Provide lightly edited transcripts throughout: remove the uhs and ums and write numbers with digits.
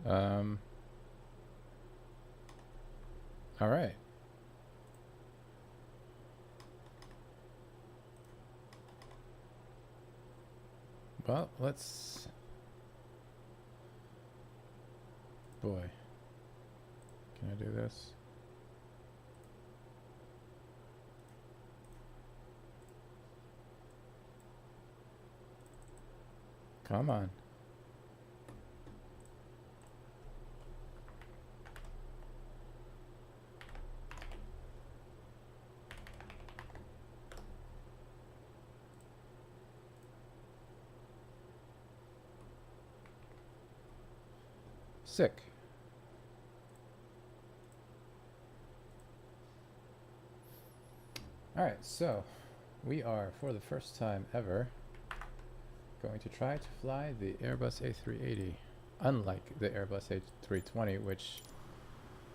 All right. Well, let's... Boy. Can I do this? Come on. Sick. All right, so we are, for the first time ever, going to try to fly the Airbus A380, unlike the Airbus A320, which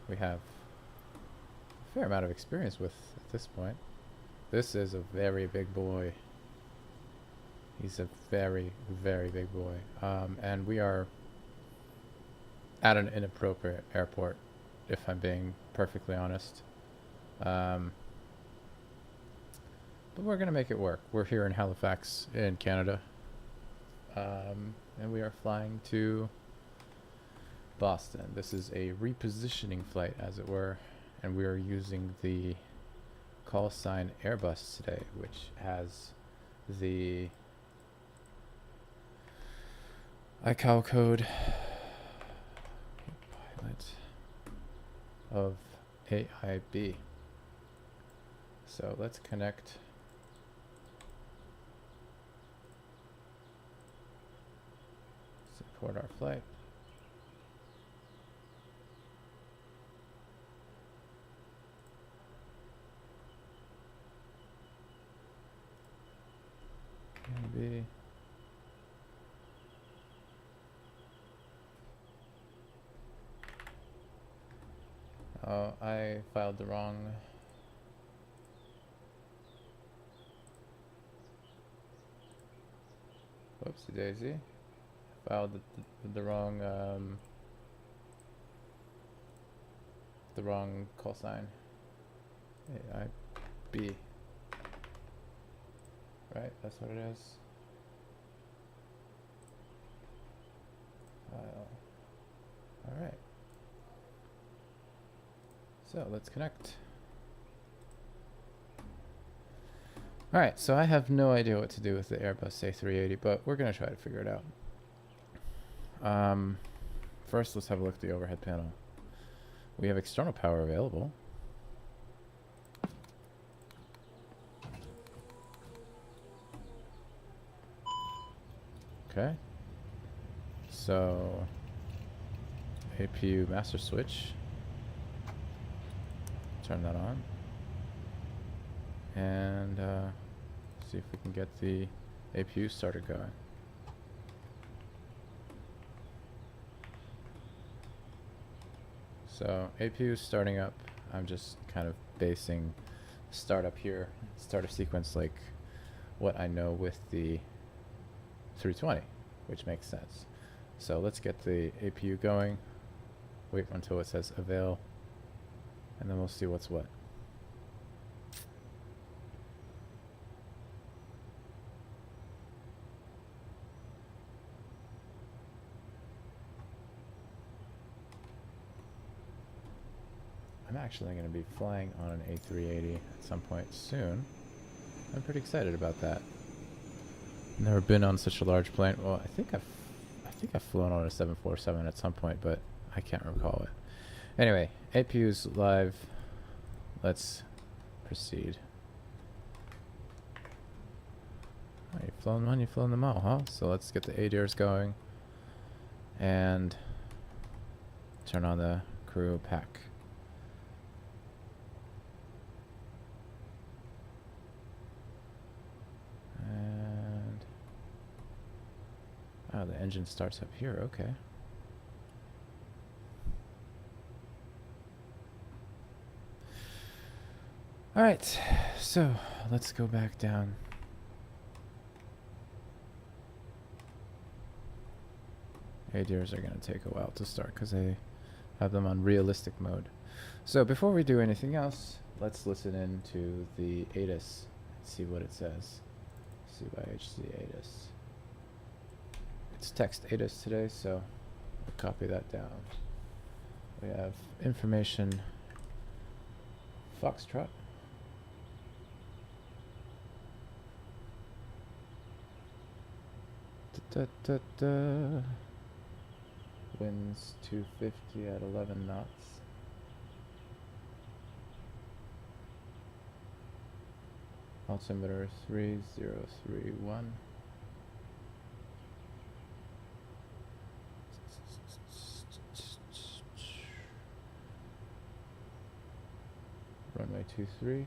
we have a fair amount of experience with at this point. This is a very big boy. He's a very, very big boy. And we are at an inappropriate airport, if I'm being perfectly honest. But we're going to make it work. We're here in Halifax in Canada. And we are flying to Boston. This is a repositioning flight, as it were. And we are using the call sign Airbus today, which has the ICAO code pilot of AIB. So let's connect. Support our flight. Maybe. Oh, I filed the wrong. Whoopsie daisy. Filed the wrong call sign. AIB. Right, that's what it is. File. All right. So let's connect. All right, so I have no idea what to do with the Airbus A380, but we're gonna try to figure it out. First, let's have a look at the overhead panel. We have external power available. Okay. So, APU master switch. Turn that on. And see if we can get the APU starter going. So APU is starting up. I'm just kind of basing startup here, starter sequence, like what I know with the 320, which makes sense. So let's get the APU going. Wait until it says avail, and then we'll see what's what. I'm actually going to be flying on an A380 at some point soon. I'm pretty excited about that. Never been on such a large plane. Well, I think I've flown on a 747 at some point, but I can't recall it. Anyway, APU's live. Let's proceed. Oh, you've flown one, you've flown them all, huh? So let's get the ADIRs going and turn on the crew pack. And oh, the engine starts up here. Okay. All right, so let's go back down. ADIRs are going to take a while to start because I have them on realistic mode. So before we do anything else, let's listen in to the ATIS and see what it says. CYHZ ATIS. It's text ATIS today, so we'll copy that down. We have information Foxtrot. Winds 250 at 11 knots. Altimeter 3031. Runway 23.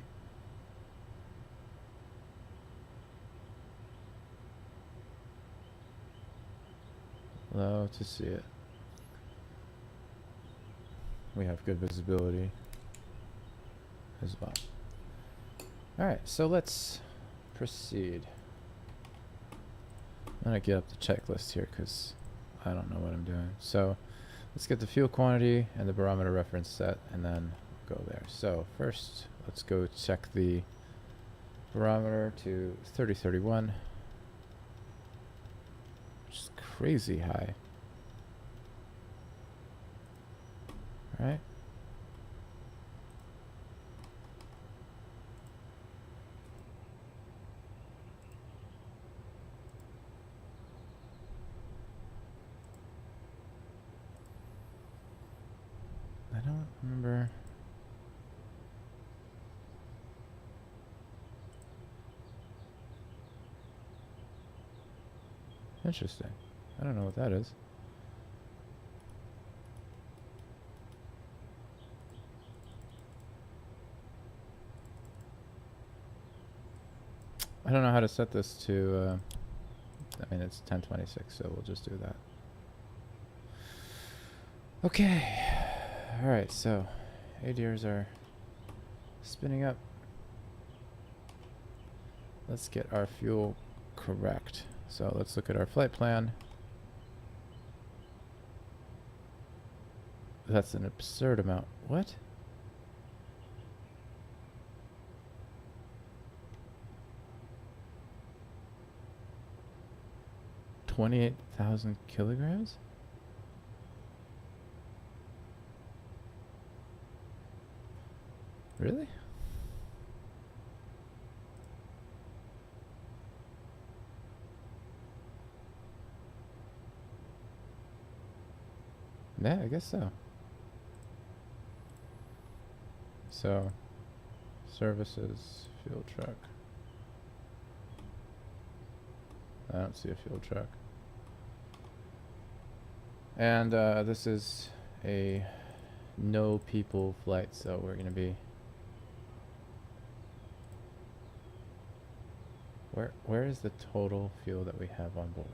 Love to see it. We have good visibility as well. Alright, so let's proceed. I'm gonna get up the checklist here because I don't know what I'm doing. So let's get the fuel quantity and the barometer reference set and then go there. So first, let's go check the barometer to 3031, which is crazy high. All right. I don't remember. Interesting. I don't know what that is. I don't know how to set this to, I mean, it's 1026, so we'll just do that. Okay. Alright, so ADIRs are spinning up. Let's get our fuel correct. So let's look at our flight plan. That's an absurd amount. What? $28,000 kilograms? Really? Yeah, I guess so. So, services, fuel truck. I don't see a fuel truck. And this is a no people flight, so we're going to be... Where is the total fuel that we have on board?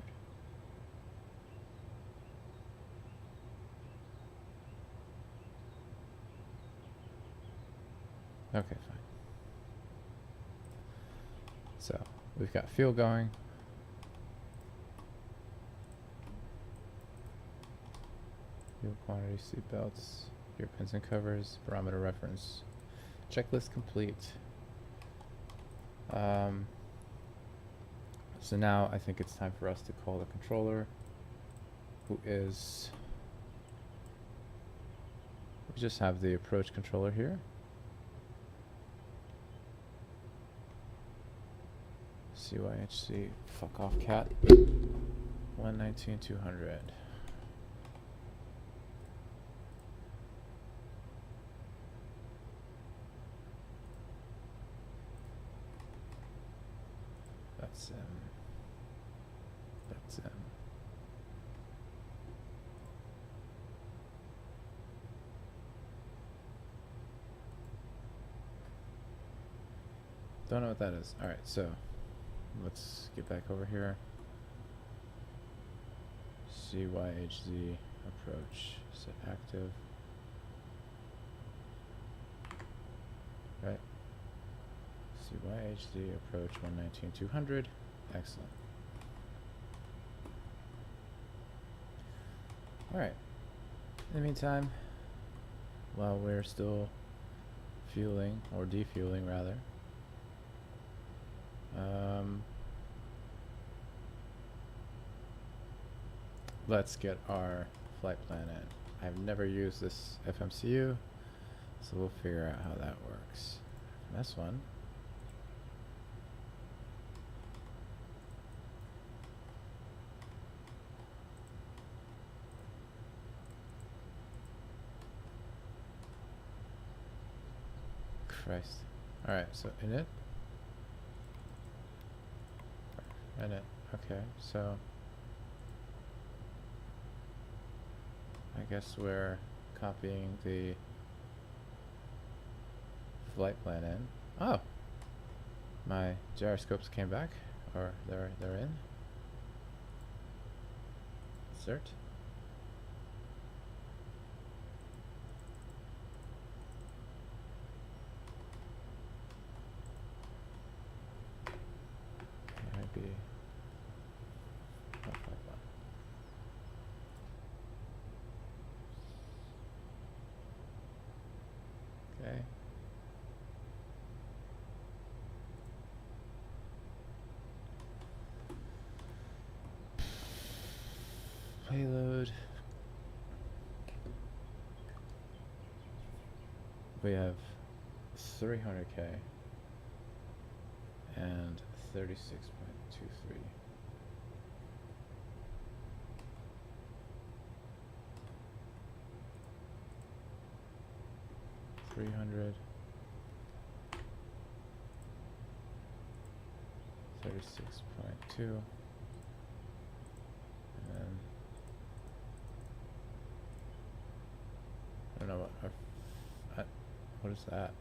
Okay, fine. So, we've got fuel going. Fuel quantity, seat belts, gear pins and covers, barometer reference. Checklist complete. So now I think it's time for us to call the controller, who is... We just have the approach controller here. CYHZ, fuck off cat. 119,200. That's don't know what that is. Alright, so let's get back over here. CYHZ approach, set active. Right. CYHZ approach 119,200. Excellent. Alright. In the meantime, while we're still fueling, or defueling rather, let's get our flight plan in. I've never used this FMCU, so we'll figure out how that works. And this one. Christ. Alright, so init. Init. Okay, so I guess we're copying the flight plan in. Oh! My gyroscopes came back, or they're in. Insert. Maybe. Okay. Payload. We have 300K and 36.23. $300, 36.2, and then I don't know what is that?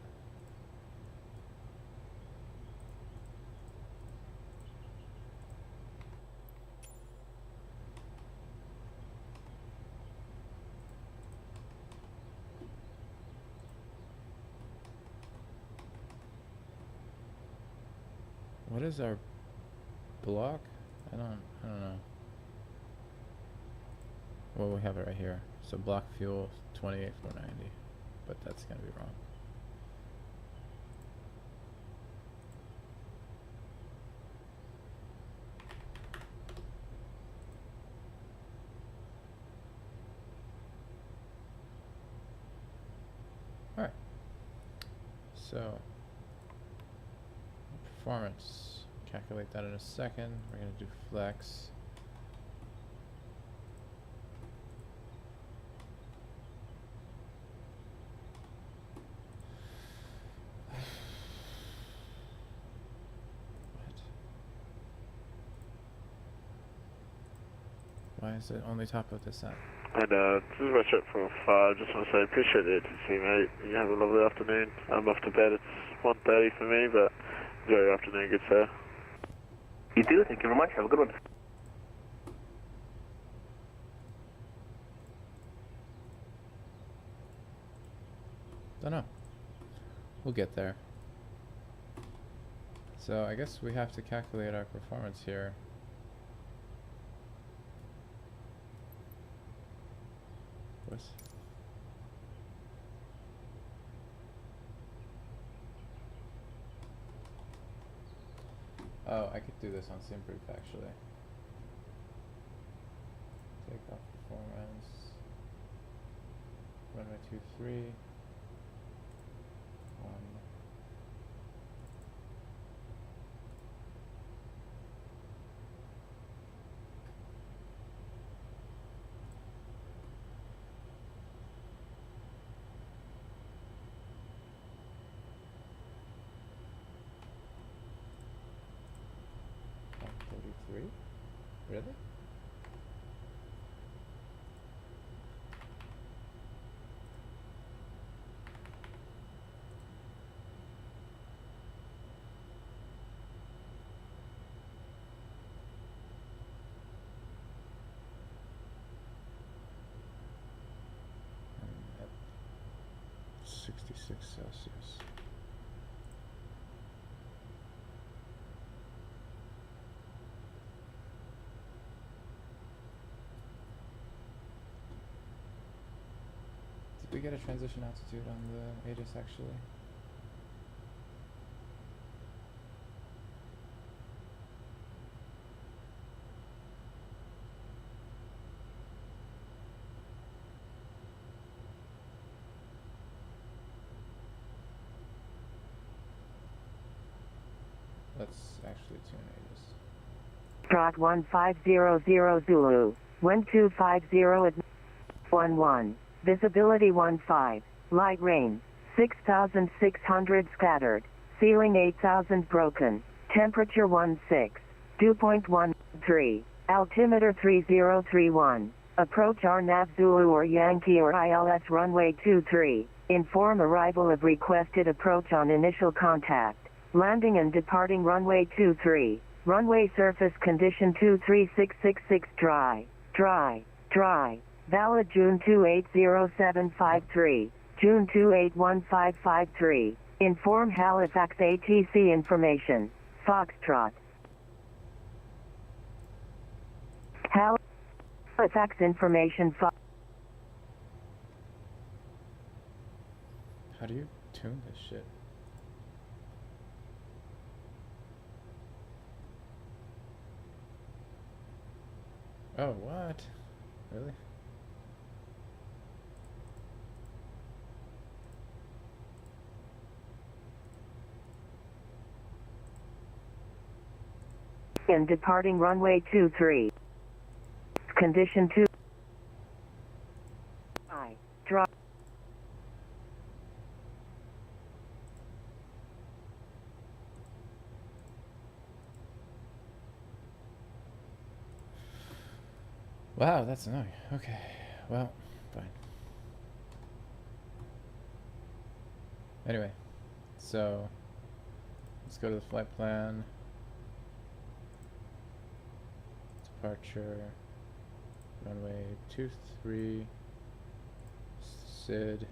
What is our block? I don't know. Well, we have it right here. So block fuel 28,490, but that's gonna be wrong. All right. So performance, calculate that in a second. We're gonna do flex. Why is it only top of this app? And this is Richard from 5. Just want to say, appreciate the agency, mate. You have a lovely afternoon. I'm off to bed. It's 1:30 for me, but enjoy your afternoon, good sir. You too. Thank you very much. Have a good one. Don't know. We'll get there. So I guess we have to calculate our performance here. What's oh, I could do this on SimProof actually. Take off performance. Runway 23. 1. Really? At 66 Celsius. Did we get a transition altitude on the ATIS actually? Let's actually tune ATIS. Trot 1500 Zulu, wind 250 at 11, visibility 15, light rain, 6,600 scattered, ceiling 8,000 broken, temperature 16, dew point 13, altimeter 3031, approach RNAV Zulu or Yankee or ILS runway 23, inform arrival of requested approach on initial contact, landing and departing runway 23. Runway surface condition 23666 dry, dry, dry. Valid June 280753, June 281553. Inform Halifax ATC information. Foxtrot. Halifax information. How do you tune this shit? Oh, what? Really? And departing runway 23. Condition 2. Drop. Wow, that's annoying. Okay, well, fine. Anyway, so let's go to the flight plan. Departure, runway 23, SID.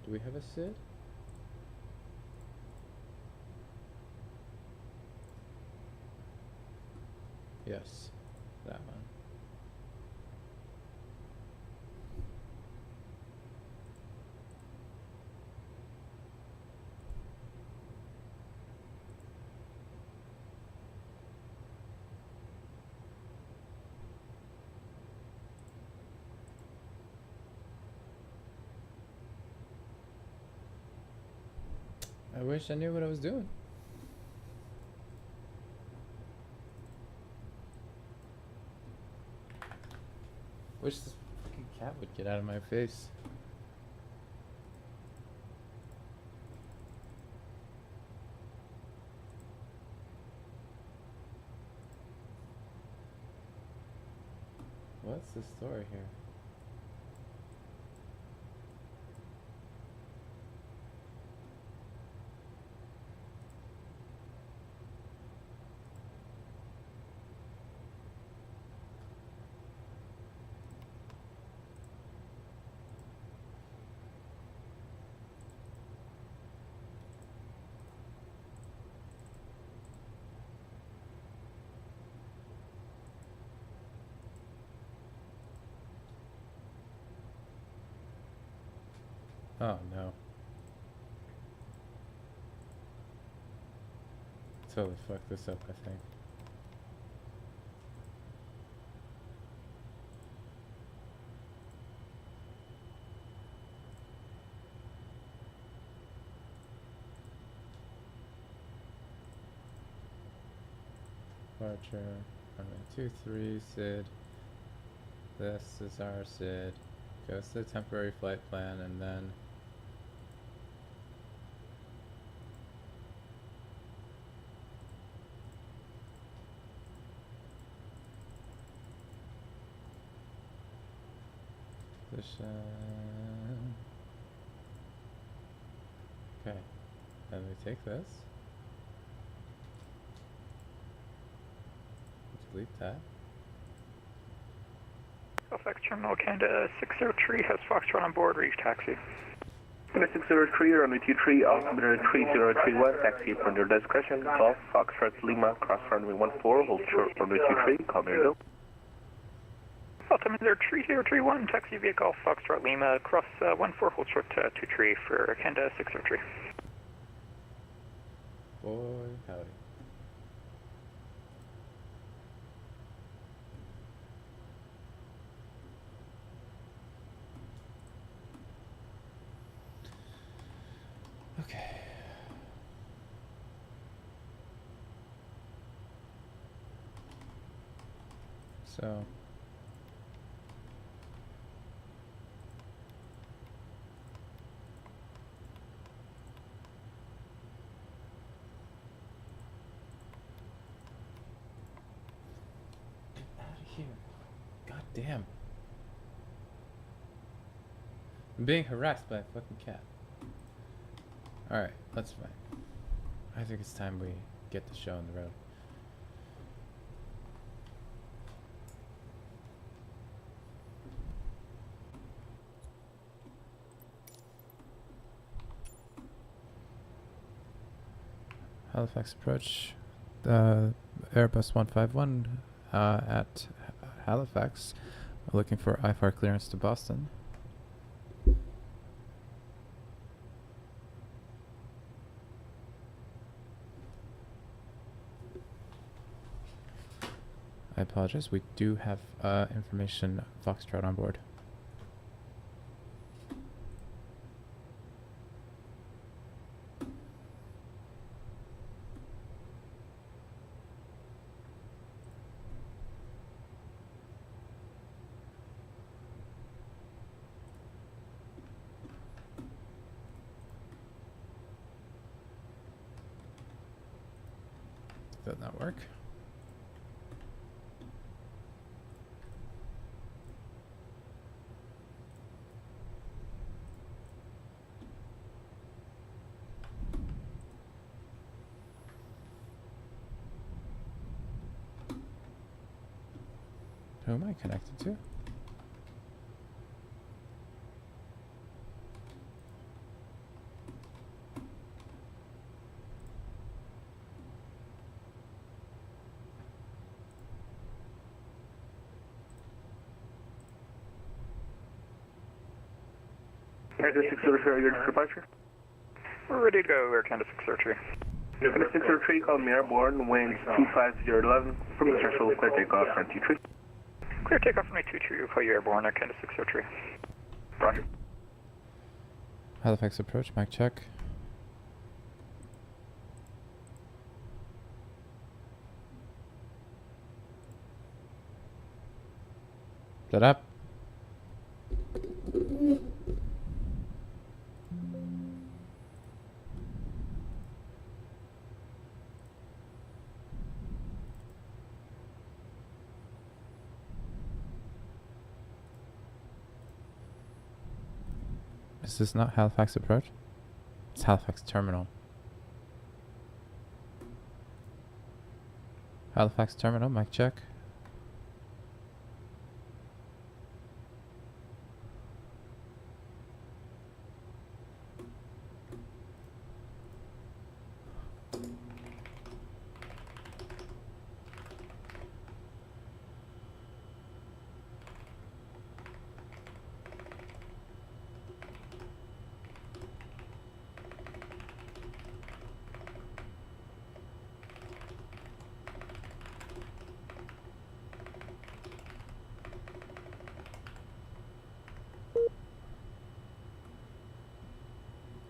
Do we have a SID? Yes, that one. I wish I knew what I was doing. Wish this fucking cat would get out of my face. What's the story here? Oh no. Totally fucked this up, I think. Departure, runway 23, SID. This is our SID. Goes to the temporary flight plan and then position. Okay, then we take this. Delete that. Halifax Terminal Canada 603 has Foxtrot on board, reach taxi. Canada 603, runway 23, altimeter 3031, taxi from your discretion, Golf, Foxtrot Lima, cross runway 14, hold short runway 23, call me go. Oh, Altimeter 3031, taxi via Golf Foxtrot Lima, cross 14, hold short 23 for Canada 603. Boy, howdy. Okay. So get out of here. God damn. I'm being harassed by a fucking cat. Alright, that's fine. I think it's time we get the show on the road. Halifax approach, Airbus 151 at Halifax, looking for IFR clearance to Boston. I apologize, we do have information Foxtrot on board. Did not work. Who am I connected to? Air 603, your departure. We're ready to go, Air Canada 603. Canada 603, call me airborne, winds 25011, from Central, clear takeoff, front 23. Clear takeoff from 23, we'll call you airborne, Air Canada 603. Roger. Halifax approach, mic check. Shut up. Is this not Halifax approach? It's Halifax terminal. Halifax terminal, mic check.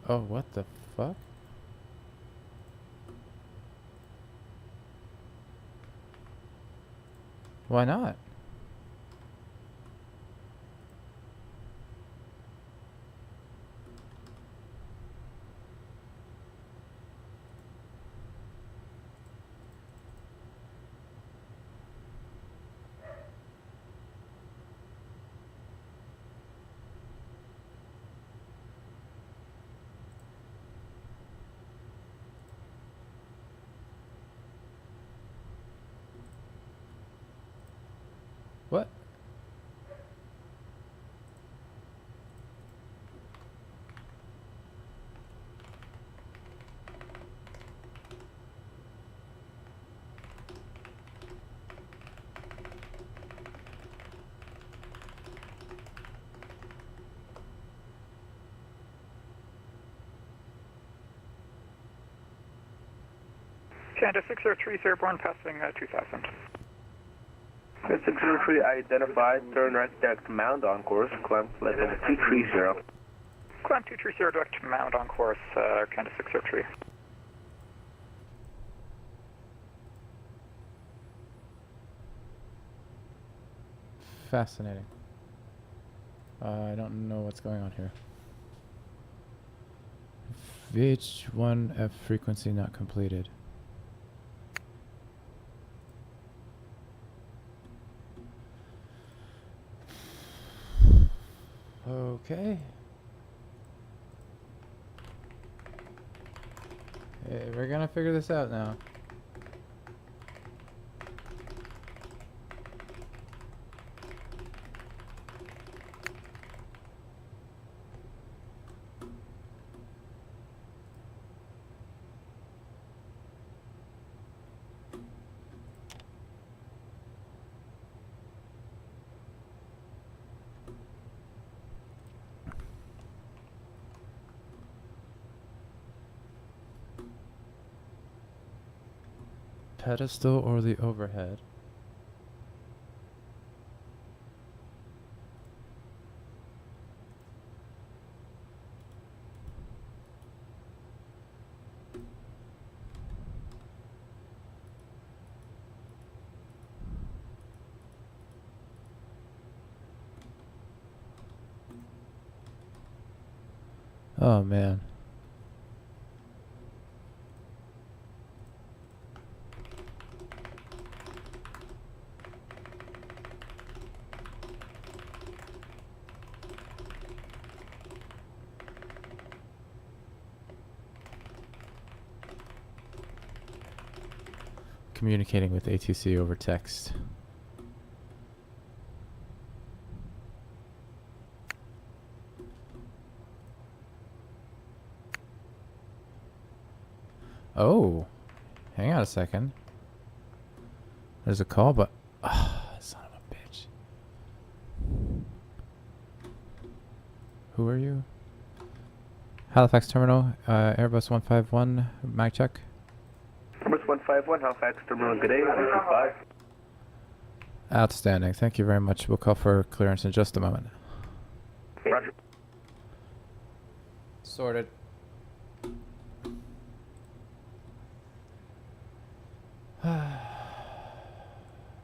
Oh, what the fuck? Why not? Canada 603 airborne passing 2000. 603 identified, turn right direct mound on course, climb flight level 230. Climb 230 direct mound on course, Canada 603. Fascinating. I don't know what's going on here. VH1F frequency not completed. Okay. Hey, we're gonna figure this out now. Pedestal or the overhead? Oh man. Communicating with ATC over text. Oh, hang on a second. There's a call, but son of a bitch. Who are you? Halifax Terminal, Airbus 151, mic check. Airbus 151, Halifax Terminal, good day, 125. Outstanding. Thank you very much. We'll call for clearance in just a moment. Roger. Sorted.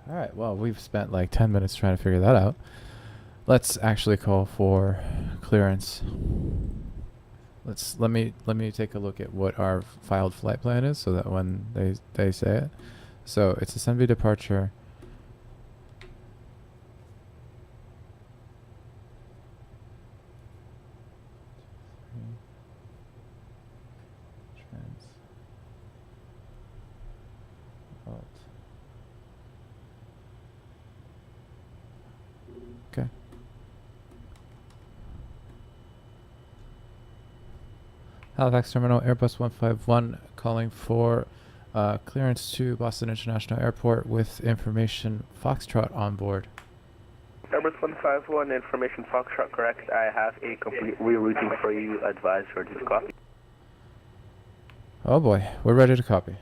Alright, well, we've spent like 10 minutes trying to figure that out. Let's actually call for clearance. Let me take a look at what our filed flight plan is so that when they say it. So it's a Sunby departure. Okay. Halifax Terminal, Airbus 151, calling for clearance to Boston International Airport with information Foxtrot on board. Airbus 151, information Foxtrot correct. I have a complete rerouting for you. Advise for this copy. Oh boy, we're ready to copy.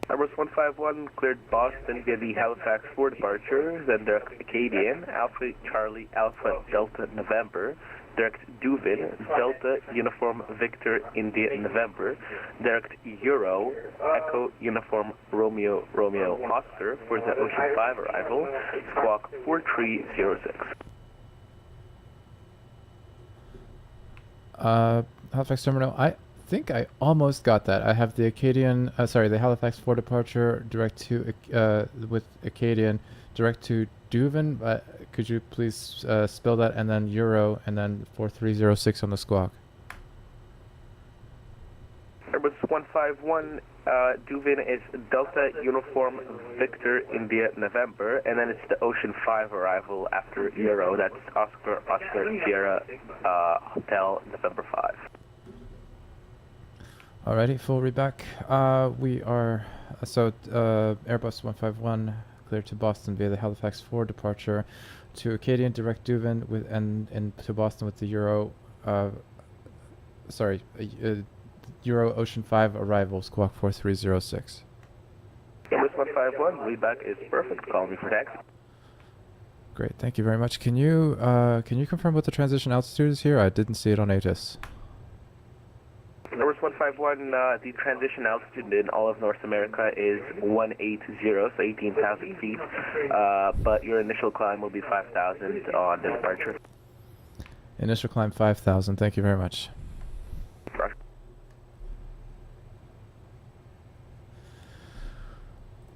Airbus 151 cleared Boston via the Halifax for departure, then direct Acadian, Alpha Charlie Alpha Delta November, direct Duvin, Delta Uniform Victor India November, direct Euro, Echo Uniform Romeo Romeo Oscar for the Ocean 5 arrival, squawk 4306. Halifax Terminal, I think I almost got that. I have the Acadian, the Halifax for departure, direct to, with Acadian, direct to Duvin. Could you please spell that, and then Euro, and then 4306 on the squawk. Airbus 151, Duvin is Delta Uniform Victor India November, and then it's the Ocean 5 arrival after Euro. That's Oscar Sierra Hotel November 5. Alrighty, full readback. We are, Airbus 151 cleared to Boston via the Halifax 4 departure, to Acadian direct Duvin with and to Boston with the Euro. Euro Ocean 5 arrival, squawk 4306. Emirates 151, lead back is perfect. Call me for taxi. Great, thank you very much. Can you confirm what the transition altitude is here? I didn't see it on ATIS. Emirates 151, the transition altitude in all of North America is 180, so 18,000 feet. But your initial climb will be 5,000 on the departure. Initial climb 5,000. Thank you very much. Roger.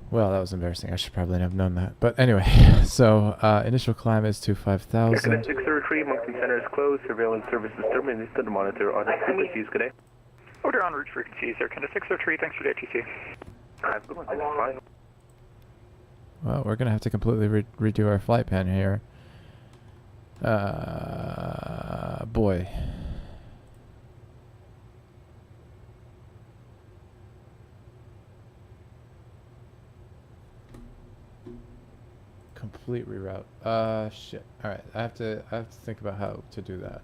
Well, that was embarrassing. I should probably have known that. But anyway, so initial climb is to 5,000. 603, Moncton Center is closed. Surveillance services terminated to the monitor on frequencies. Good day. Order on route frequencies, Air Canada 603, thanks for the ATC. Good one, thanks for flying. Well, we're going to have to completely redo our flight plan here. Boy. Complete reroute. Shit. All right, I have to think about how to do that.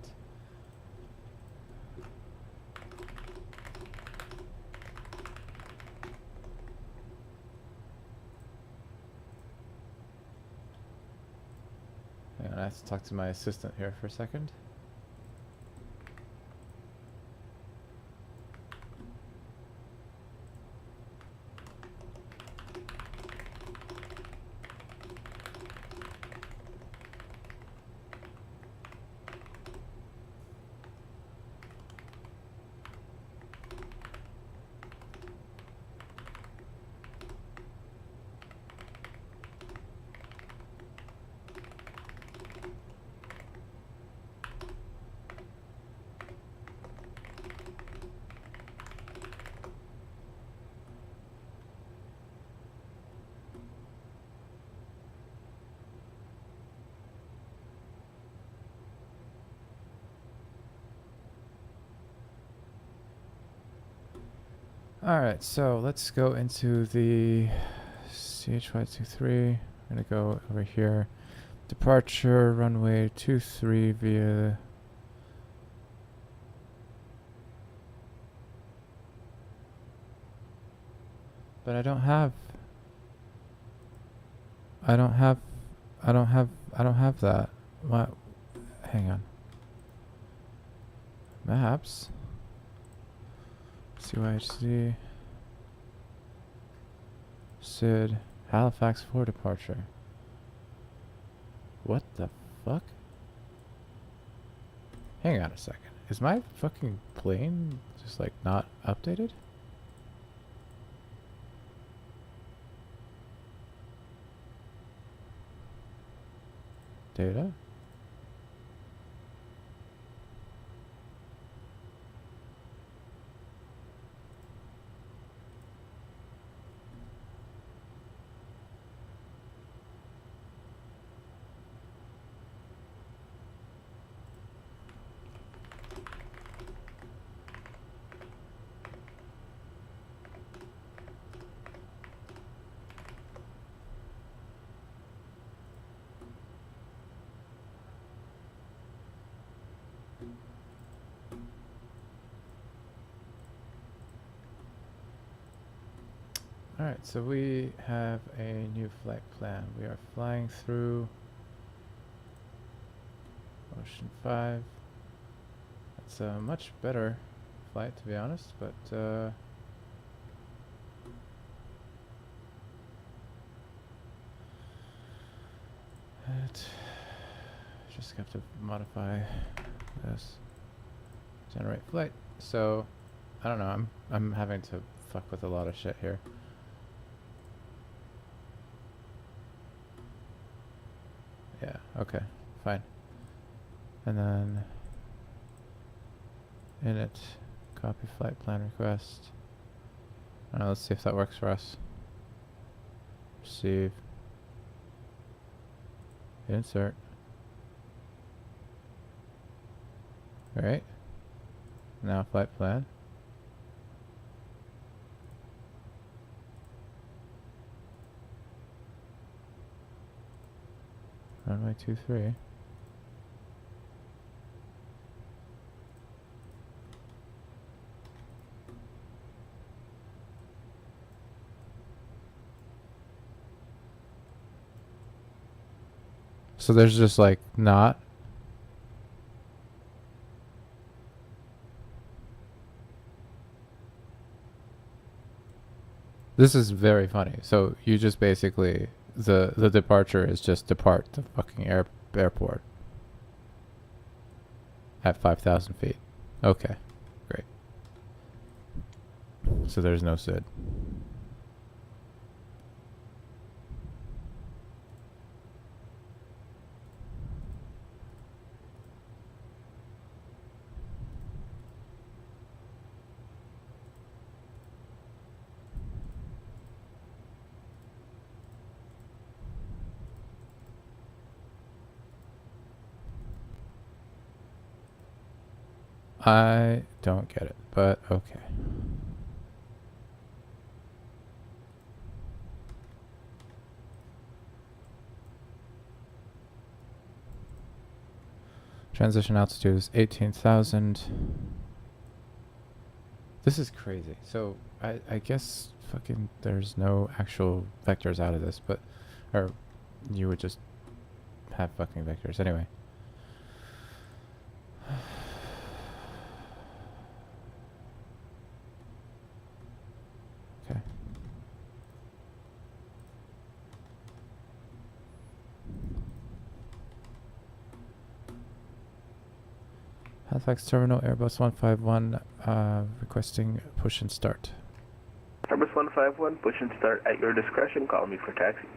Hang on, I have to talk to my assistant here for a second. Alright, so let's go into the CHY23. I'm going to go over here. Departure, runway 23 via... But I don't have that. What? Hang on. Maps. CYHZ. SID. Halifax for departure. What the fuck? Hang on a second. Is my fucking plane just like not updated? Data? Alright, so we have a new flight plan. We are flying through Ocean 5. It's a much better flight, to be honest, but just have to modify this. Generate flight. So I don't know, I'm having to fuck with a lot of shit here. Yeah, okay, fine. And then init, copy flight plan request. Let's see if that works for us. Receive. Insert. Alright. Now flight plan. Runway 23. So there's just like not. This is very funny. So you just basically the departure is just depart the fucking airport at 5,000 feet. Okay, great. So there's no SID. I don't get it, but okay. Transition altitude is 18,000. This is crazy. So I guess fucking there's no actual vectors out of this, but or you would just have fucking vectors anyway. Okay. Halifax Terminal, Airbus 151, requesting push and start. Airbus 151, push and start at your discretion. Call me for taxi.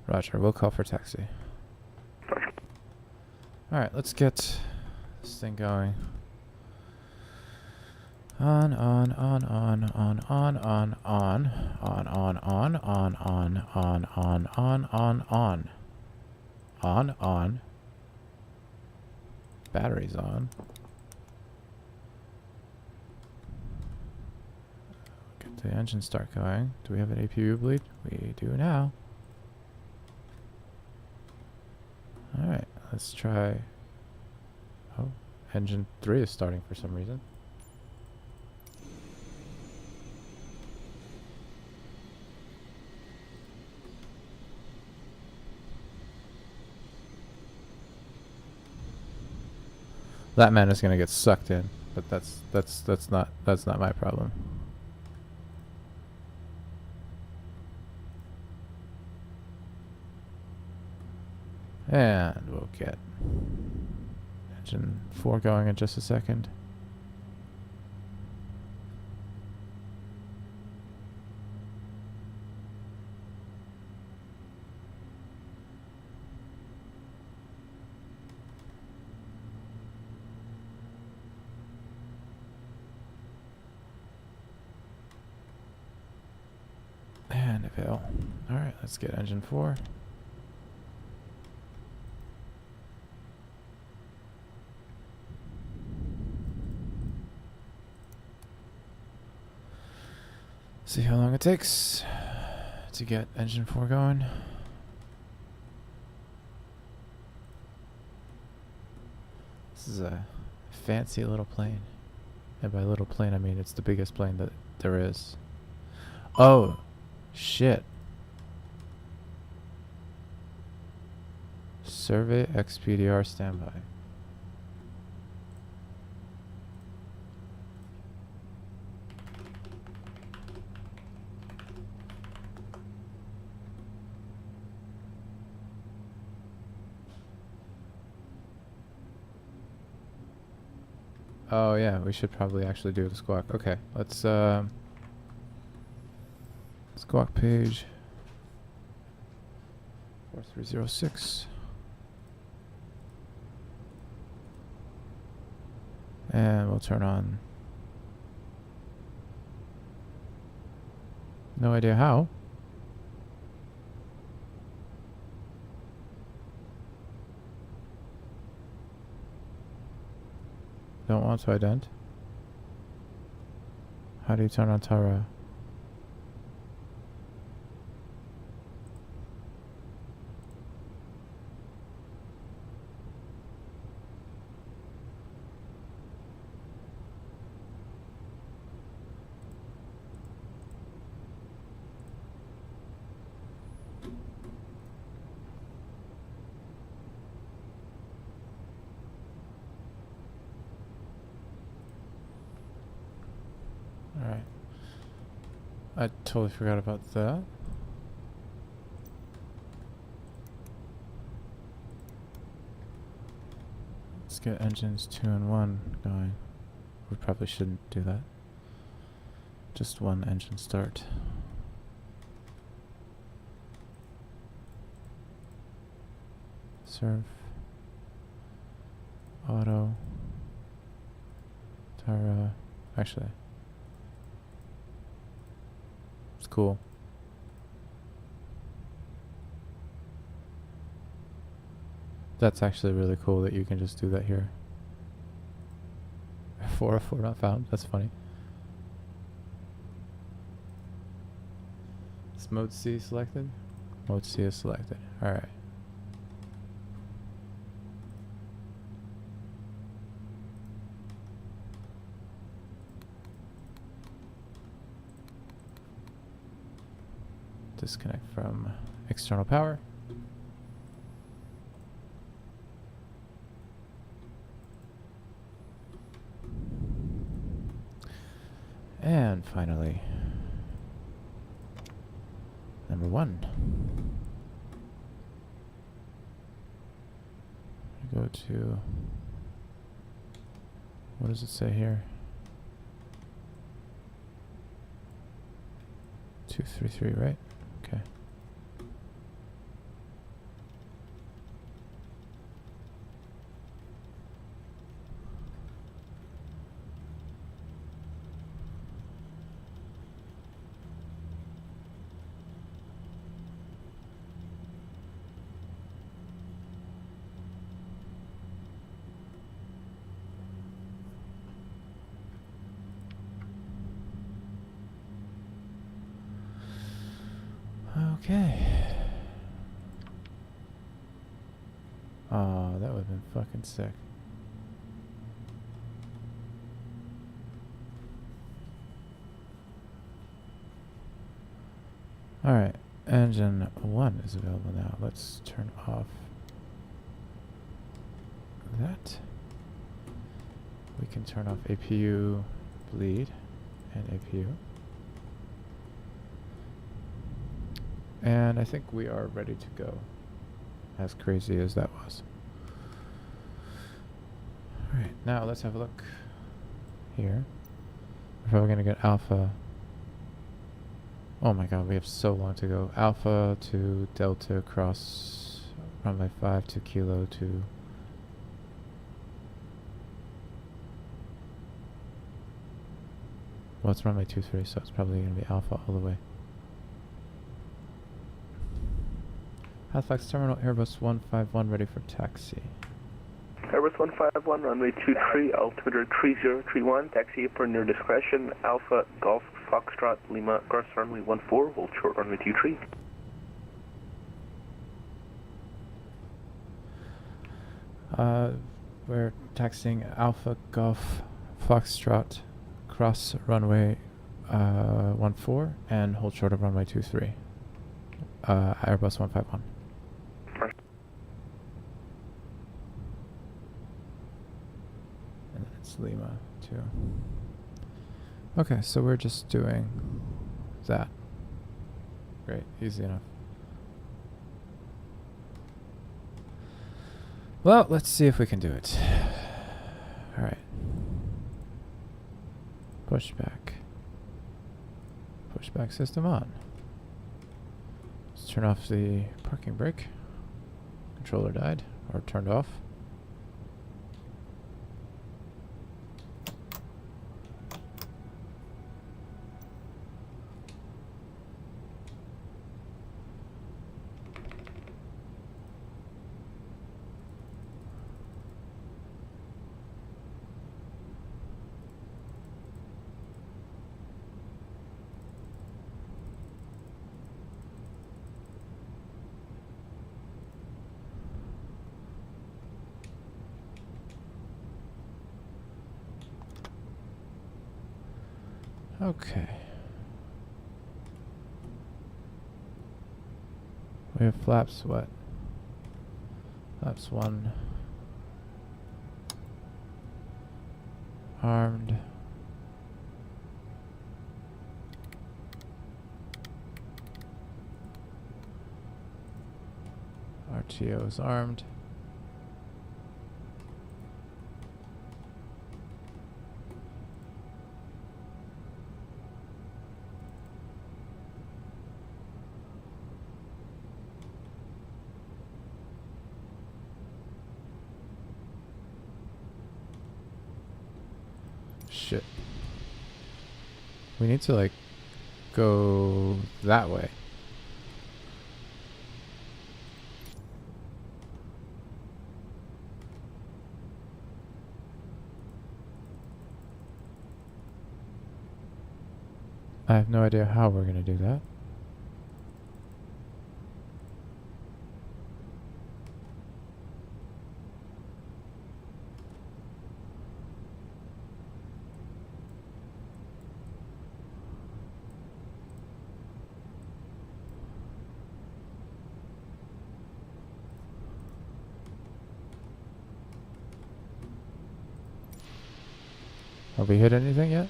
Roger, we'll call for taxi. Roger. Alright, let's get this thing going. On, on, on, on, on, on, on, on, on, on, on, on, on, on, on, on, on, on. On. Batteries on. Get the engine start going. Do we have an APU bleed? We do now. Alright, let's try. Oh, engine 3 is starting for some reason. That man is gonna get sucked in, but that's not my problem. And we'll get engine 4 going in just a second. And avail. Alright, let's get engine 4. See how long it takes to get engine 4 going. This is a fancy little plane. And by little plane I mean it's the biggest plane that there is. Oh! Shit. Survey XPDR standby. Oh yeah, we should probably actually do the squawk. Okay, let's squawk page 4306. And we'll turn on. No idea how. Don't want to ident. How do you turn on Tara? I totally forgot about that. Let's get engines 2 and 1 going. We probably shouldn't do that. Just one engine start. Surf. Auto. Tara. Actually. It's cool. That's actually really cool that you can just do that here. 404 not found. That's funny. Is mode C selected? Mode C is selected. Alright. Disconnect from external power. And finally, number 1. Go to, what does it say here? 233, right? Okay. Okay. Oh, that would have been fucking sick. Alright, engine 1 is available now. Let's turn off that. We can turn off APU bleed and APU. And I think we are ready to go. As crazy as that was. Alright, now let's have a look here. We're probably going to get alpha. Oh my god, we have so long to go. Alpha to Delta cross runway 5 to Kilo to... Well, it's runway 23, so it's probably going to be Alpha all the way. Halifax Terminal, Airbus 151 ready for taxi. Airbus 151, runway 23, altimeter 3031, taxi for near discretion, Alpha Golf Foxtrot Lima, cross runway 14, hold short runway 23. We're taxiing Alpha Golf Foxtrot, cross runway 14 and hold short of runway 23. Airbus 151. And then it's Lima too. Okay, so we're just doing that. Great, easy enough. Well, let's see if we can do it. Alright. Pushback. Pushback system on. Let's turn off the parking brake. Controller died, or turned off. Okay. We have flaps what? Flaps 1. Armed. TO is armed. Shit. We need to like go that way. I have no idea how we're gonna do that. Have we hit anything yet?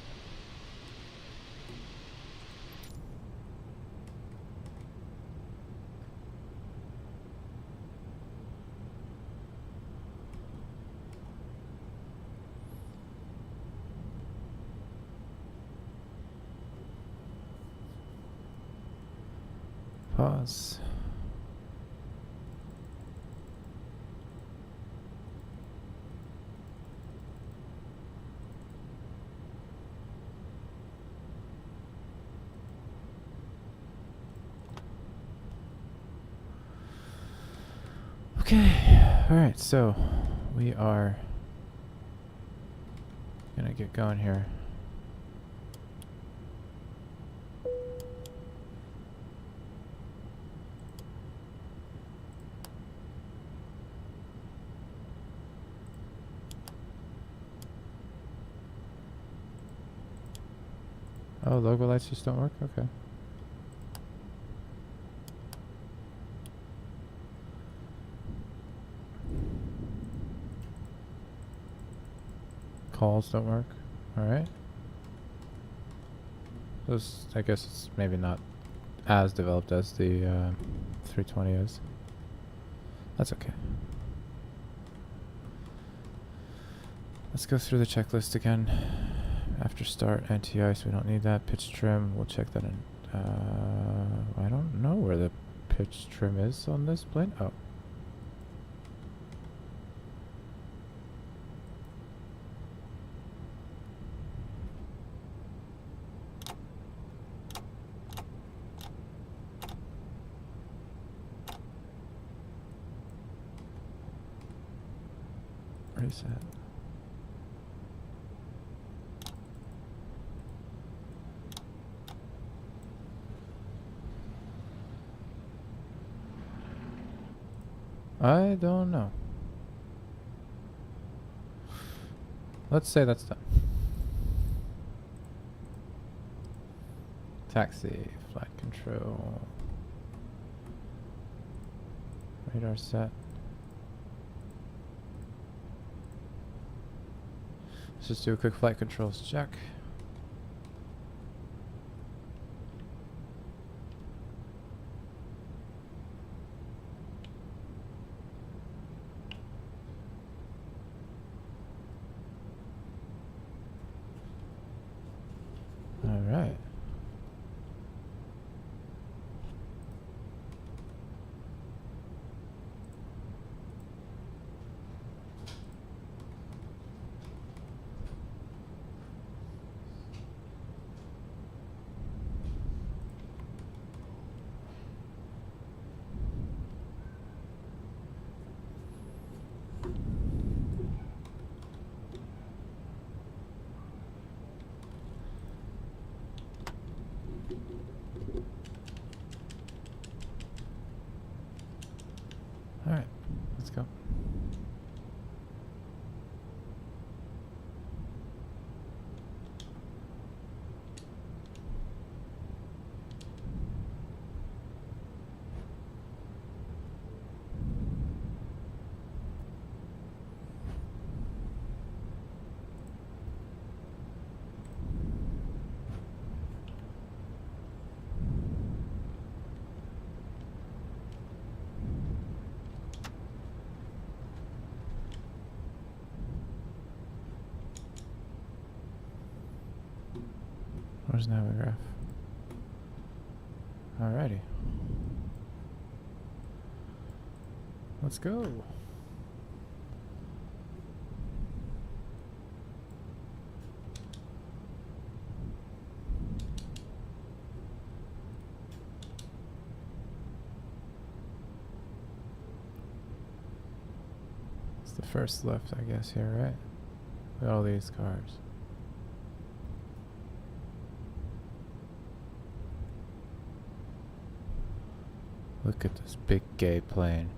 Pause. Okay, alright, so we are gonna get going here. Oh, logo lights just don't work? Okay. Calls don't work. Alright. Those, I guess it's maybe not as developed as the 320 is. That's okay. Let's go through the checklist again. After start, anti-ice, we don't need that. Pitch trim, we'll check that in. I don't know where the pitch trim is on this plane. Oh. Reset. I don't know. Let's say that's done. Taxi, flight control. Radar set. Let's just do a quick flight controls check. All right. Where's Navigraph? Alrighty. Let's go. It's the first left, I guess, here, right? With all these cars. Look at this big gay plane.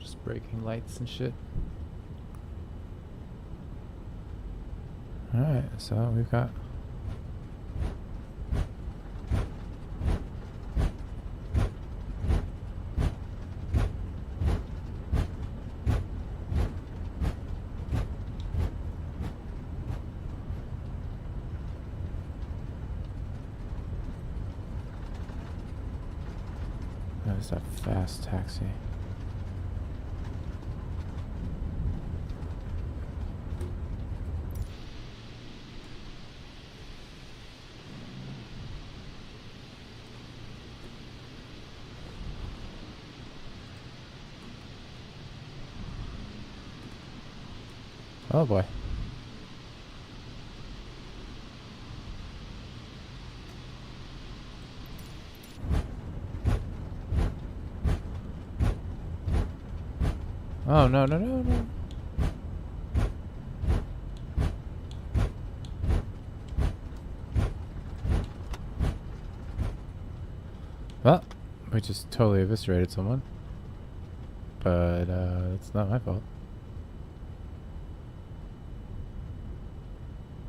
Just braking lights and shit. Alright, so we've got there's that fast taxi. Oh boy. Oh, no, no, no, no. Well, we just totally eviscerated someone. But, it's not my fault.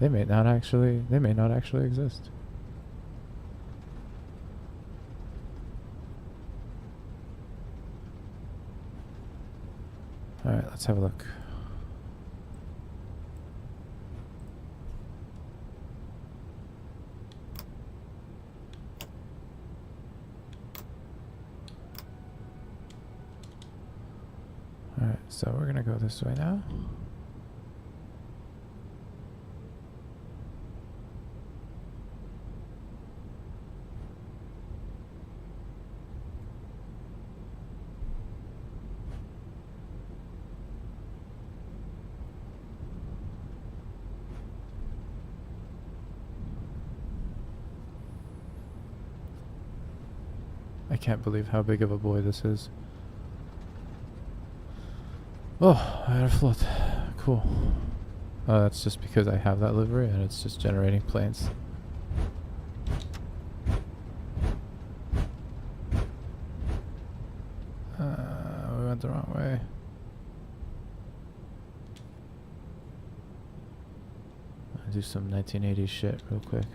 They may not actually exist. Alright, let's have a look. Alright, so we're gonna go this way now. I can't believe how big of a boy this is. Oh, I had a float. Cool. That's just because I have that livery and it's just generating planes. We went the wrong way. I'll do some 1980s shit real quick.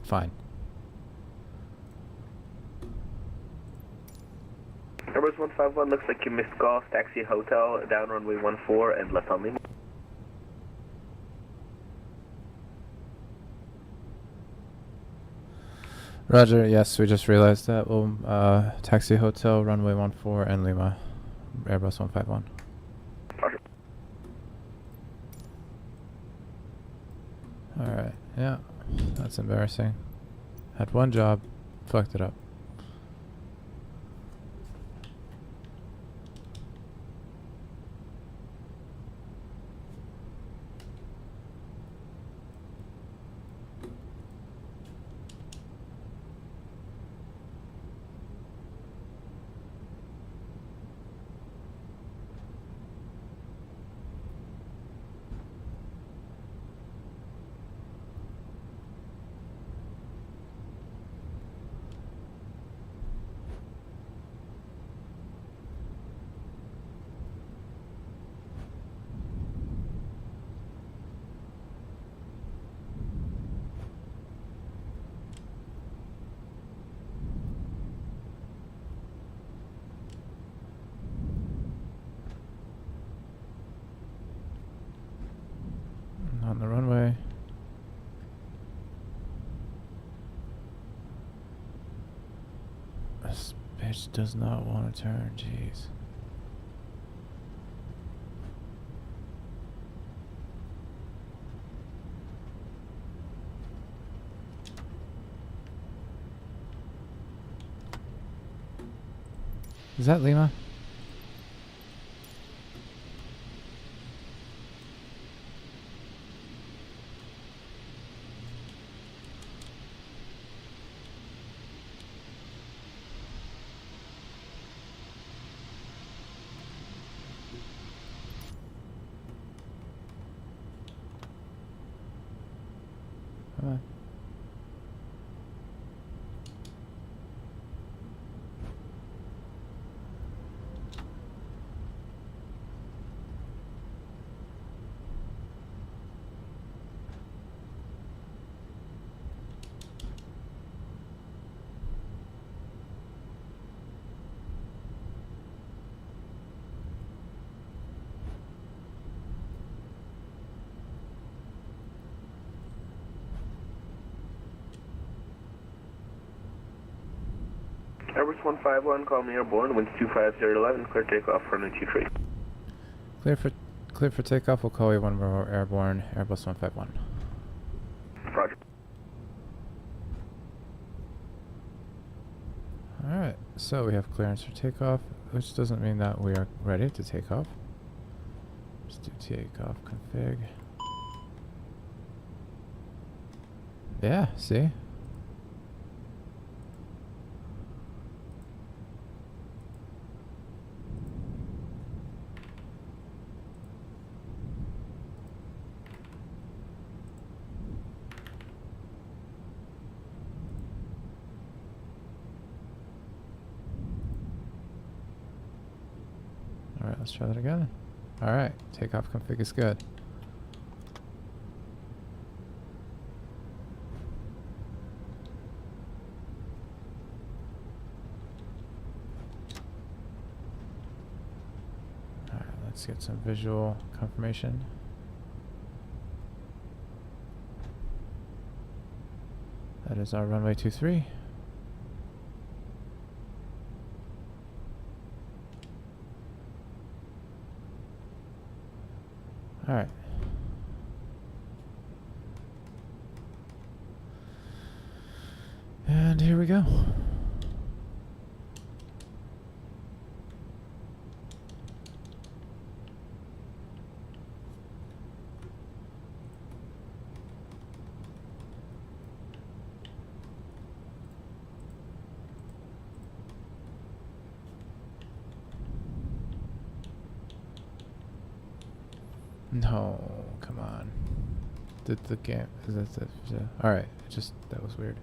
Fine. Airbus 151, looks like you missed golf, taxi hotel, down runway 14 and left on Lima. Roger, yes, we just realized that. We'll taxi hotel, runway 14 and Lima, Airbus 151. Roger. Alright, yeah, that's embarrassing. Had one job, fucked it up. on the runway. This bitch does not want to turn, jeez. Is that Lima? Come on. Airbus 151, call me airborne, winds 25011, clear takeoff, runway 23. Clear for takeoff. We'll call you one more airborne. Airbus 151. Roger. Alright, so we have clearance for takeoff, which doesn't mean that we are ready to take off. Let's do takeoff config. Yeah, see? Alright, let's try that again. Alright, takeoff config is good. Alright, let's get some visual confirmation. That is our runway 23. Alright. And here we go. No, come on. Did the game? Is that the? All right, just that was weird.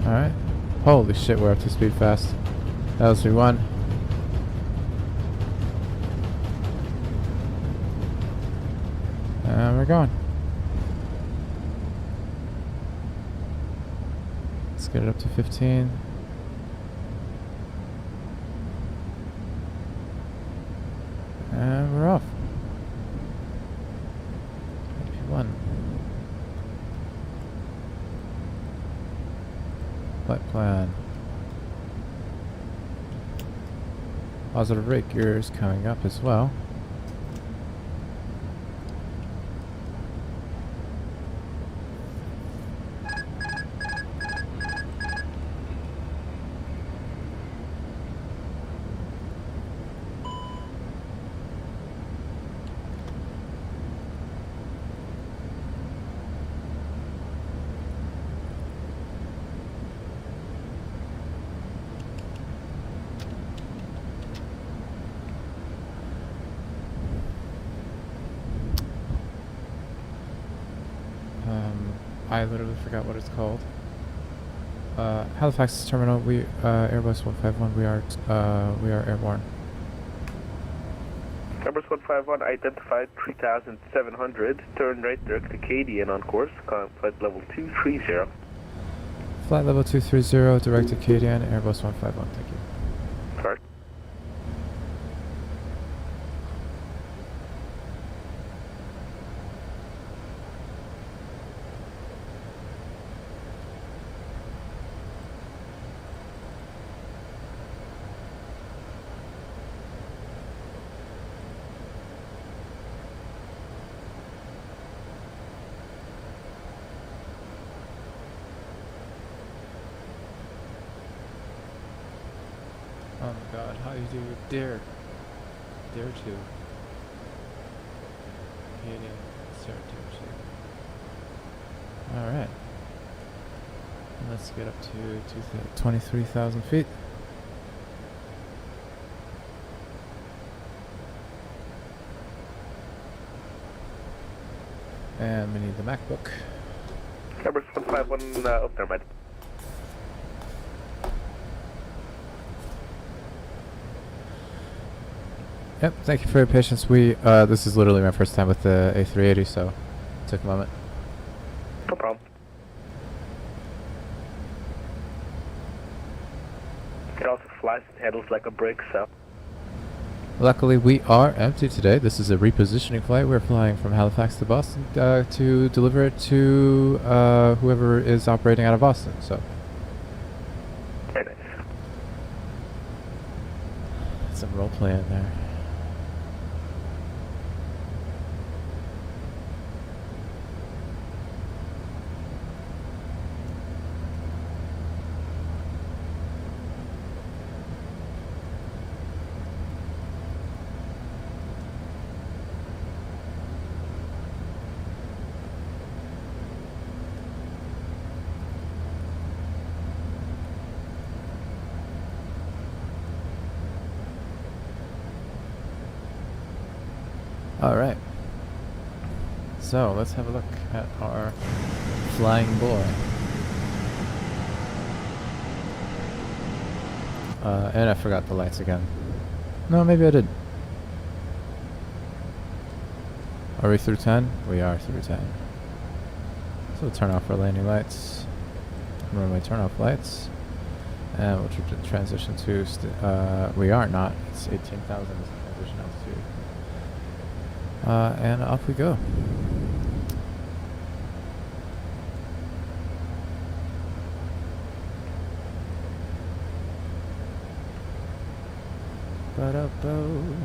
Alright. Holy shit, we're up to speed fast. LC1. And we're going. Let's get it up to 15. And we're off. AP1. Flight plan. Positive rate gears coming up as well. I literally forgot what it's called. Halifax terminal. We Airbus 151. We are airborne. Airbus 151 identified 3700. Turn right direct to Acadian on course. Calling flight level 230. Flight level 230, direct Acadian, Airbus 151. Thank you. Correct. Oh my god, how you do dare to Acadian, sir, dare to. Alright. Let's get up to 23,000 feet. And we need the MacBook. Airbus 151 up there, mate. Yep, thank you for your patience. This is literally my first time with the A380, so it took a moment. No problem. It also flies and handles like a brick, so. Luckily, we are empty today. This is a repositioning flight. We're flying from Halifax to Boston to deliver it to whoever is operating out of Boston. So Very nice. some role play in there. Alright, so let's have a look at our flying boy. And I forgot the lights again. No, maybe I did. Are we through 10? We are through 10. So we'll turn off our landing lights, runway turn off lights, and we'll transition to, we are not, it's 18,000 is the transition altitude. And off we go. Ba-da-bo.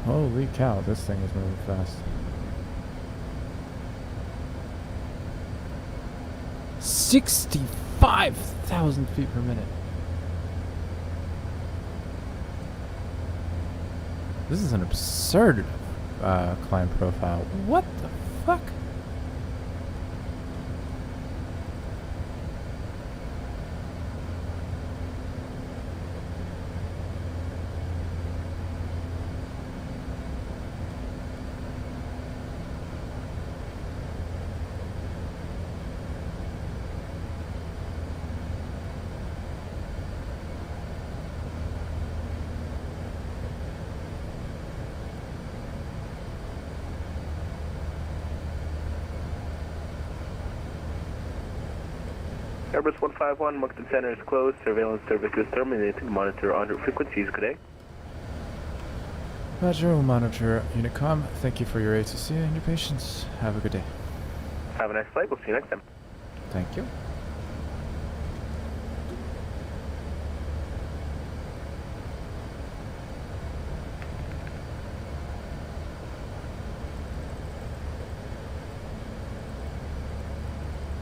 Holy cow, this thing is moving fast. 65,000 feet per minute. This is an absurd climb profile. What the fuck? Airbus 151, Moncton Center is closed. Surveillance service is terminated. Monitor en route frequencies. Good day. Roger, we'll monitor Unicom. Thank you for your ATC and your patience. Have a good day. Have a nice flight. We'll see you next time. Thank you.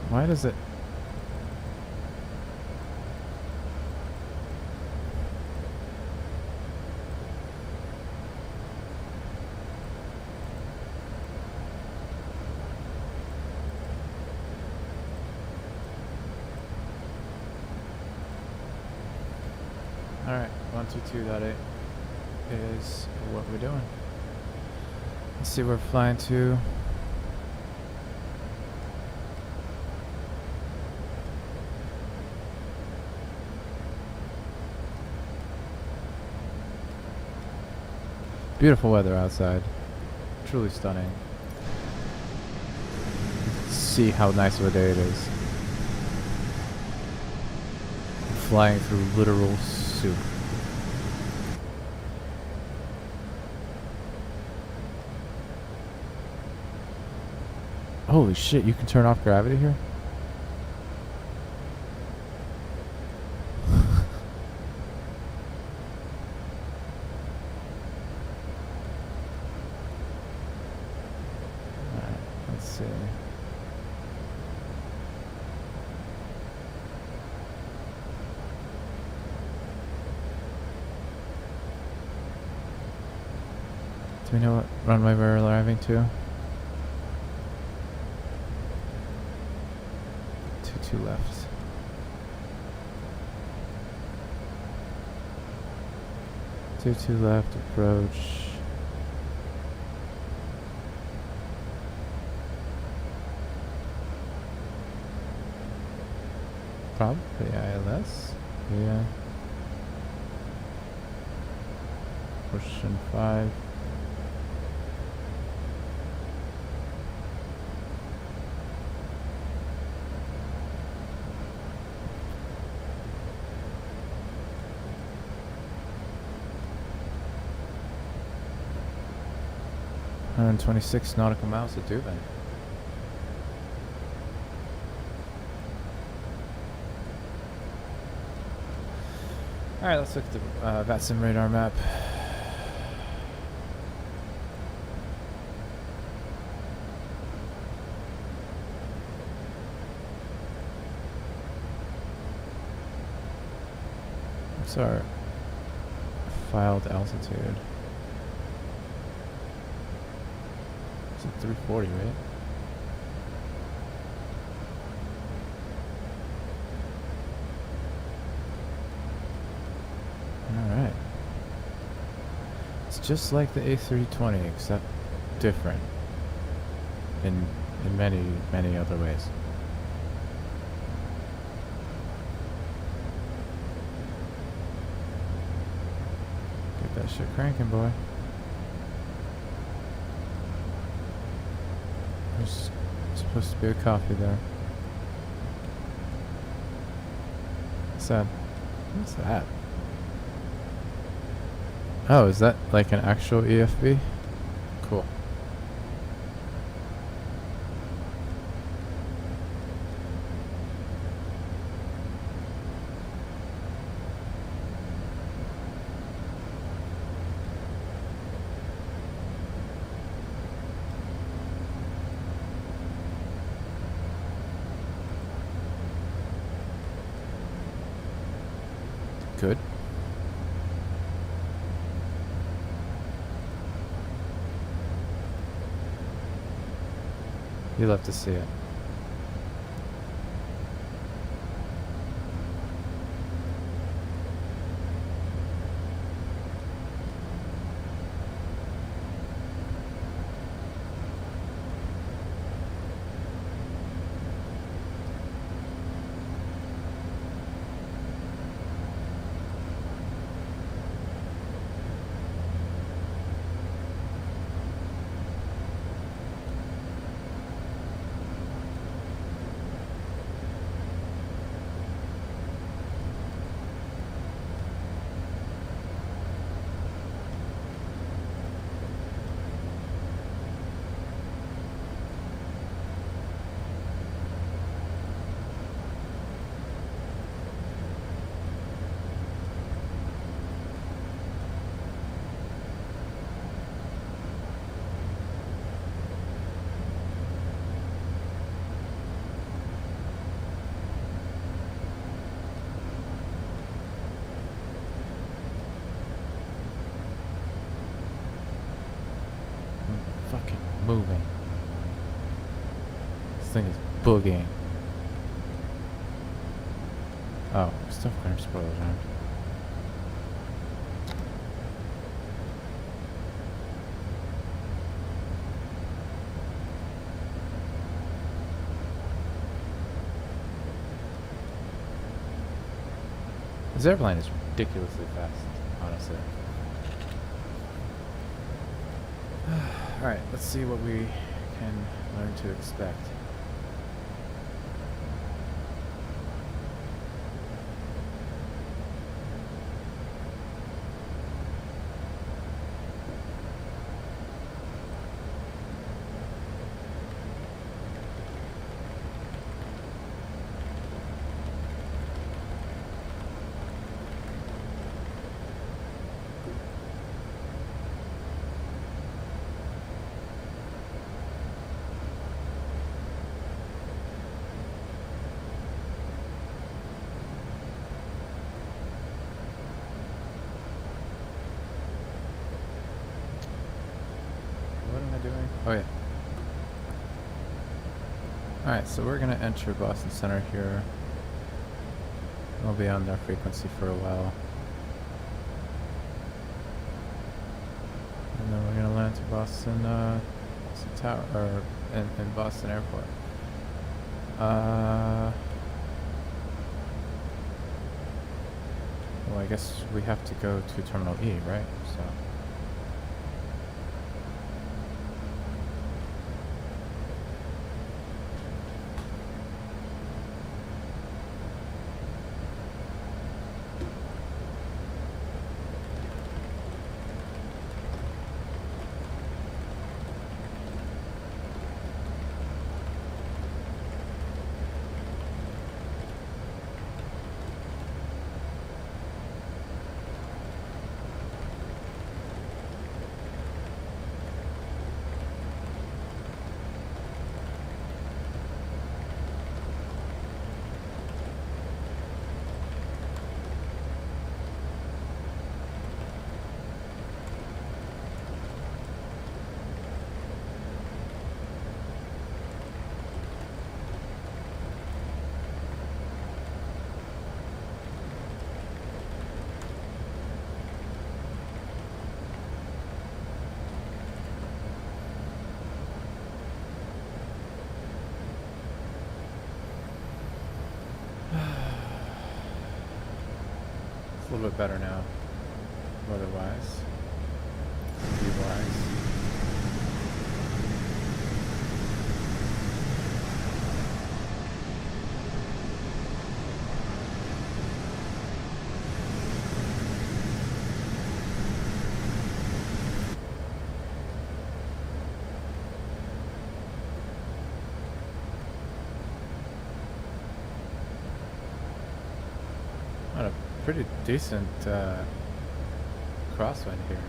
Why does it... Alright, 122.8 is what we're doing. Let's see where we're flying to. Beautiful weather outside. Truly stunning. See how nice of a day it is. Flying through literal soup. Holy shit, you can turn off gravity here? Alright, let's see. Do we know what runway we're arriving to? 22 left. Two left, approach. Probably ILS. Yeah. Question 5. And 26 nautical miles to Dubin. Alright, let's look at the VATSIM radar map. What's our filed altitude? 340, right? Alright. It's just like the A320, except different in many, many other ways. Get that shit cranking, boy. There's supposed to be a coffee there. What's that? What's that? Oh, is that like an actual EFB? Cool. Good. You'll have to see it. Fucking moving. This thing is boogieing. Oh, stuff crash spoilers around. This airplane is ridiculously fast, honestly. Alright, let's see what we can learn to expect. What am I doing? Oh yeah. Alright, so we're gonna enter Boston Center here. We'll be on their frequency for a while. And then we're gonna land to Boston, Boston Tower, or in Boston Airport. Well, I guess we have to go to Terminal E, right? So. It's a little bit better now, weather-wise, view-wise. What a pretty decent crosswind here.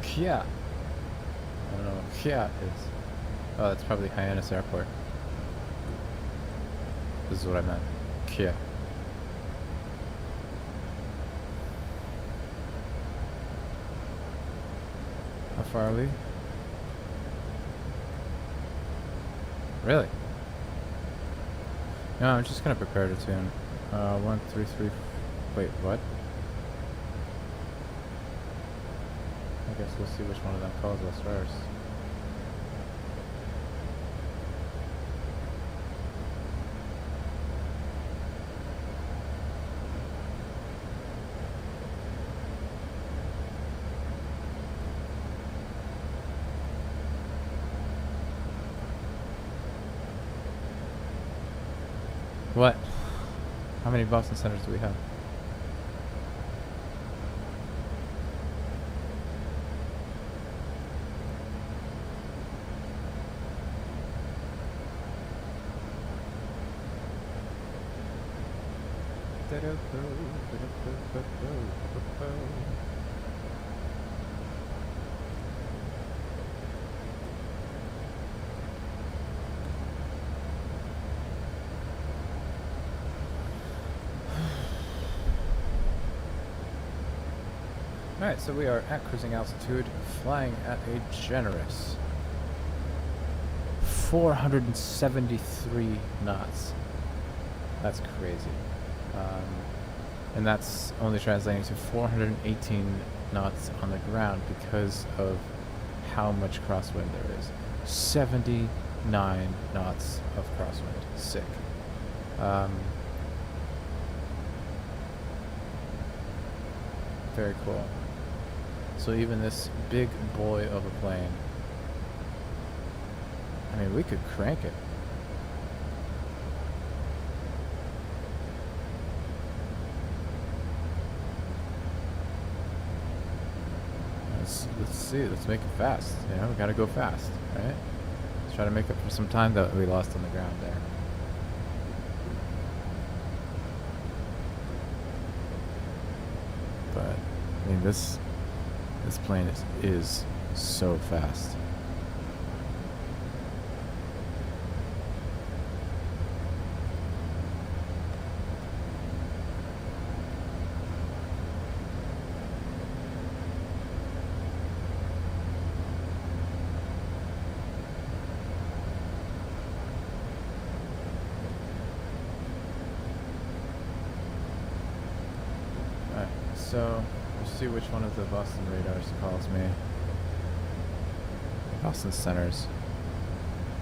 Kia. I don't know what Kia is. Oh, that's probably Hyannis Airport. This is what I meant. Kia. How far are we? Really? No, I'm just gonna prepare to tune. 133. Wait, what? I guess we'll see which one of them calls us first. What? How many Boston Centers do we have? Alright, so we are at cruising altitude, flying at a generous 473 knots. That's crazy. And that's only translating to 418 knots on the ground because of how much crosswind there is. 79 knots of crosswind. Sick. Very cool. So even this big boy of a plane, I mean, we could crank it. Let's see, let's make it fast. You know, we gotta go fast, right? Let's try to make up for some time that we lost on the ground there. But I mean, this plane is so fast. So, we'll see which one of the Boston radars calls me. Boston centers.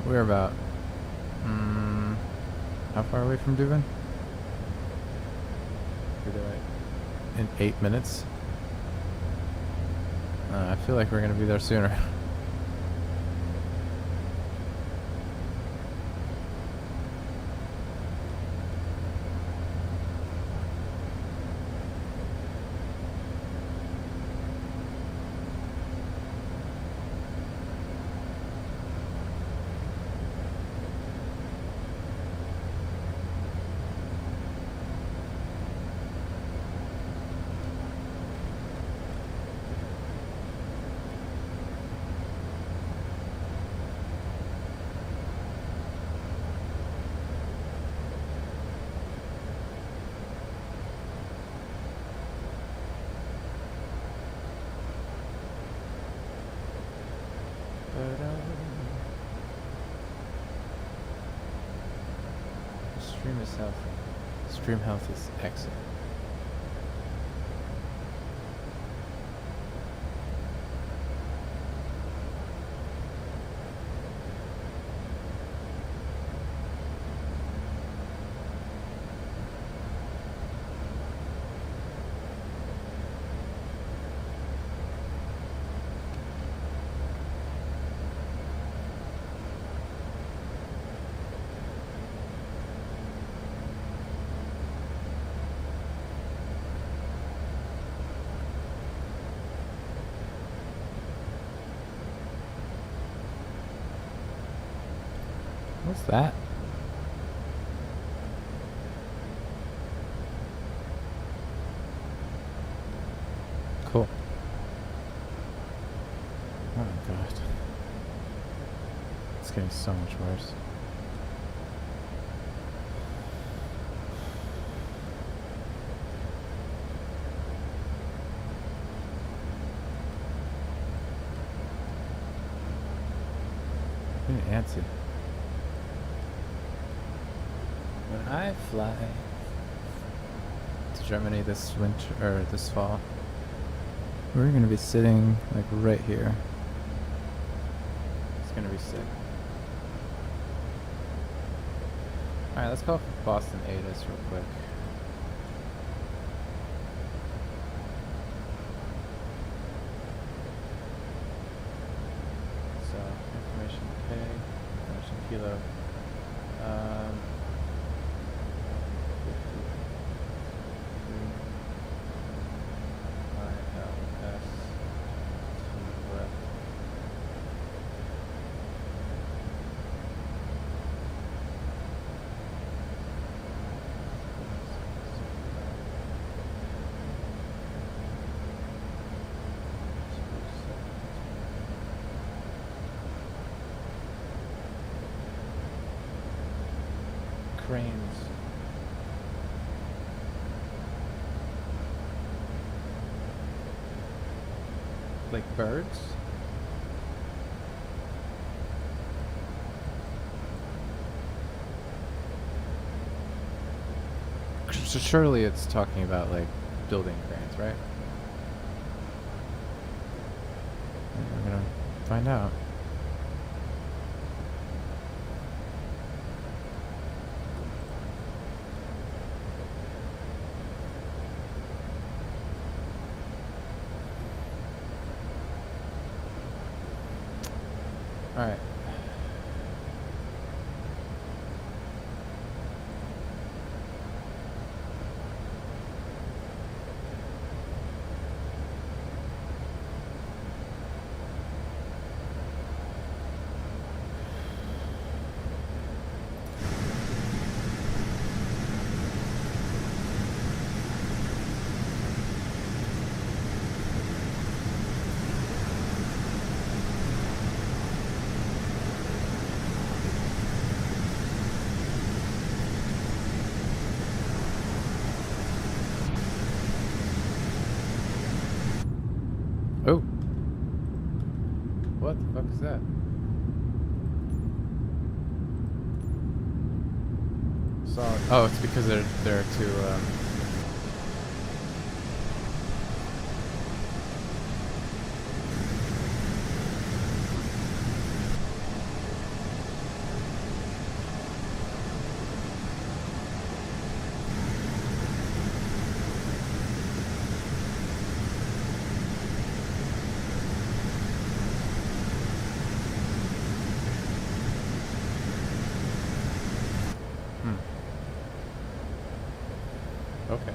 We're about, how far away from Dubin? In 8 minutes? I feel like we're gonna be there sooner. Stream is healthy. Stream health is excellent. What's that? Cool. Oh my god. It's getting so much worse. I'm getting antsy. When I fly to Germany this winter or this fall, we're gonna be sitting like right here. It's gonna be sick. Alright, let's call for Boston ATIS real quick. So, information K, information Kilo. Cranes. Like birds? So surely it's talking about like building cranes, right? We're gonna find out. All right. Oh. What the fuck is that? Solid. Oh, it's because they're too okay.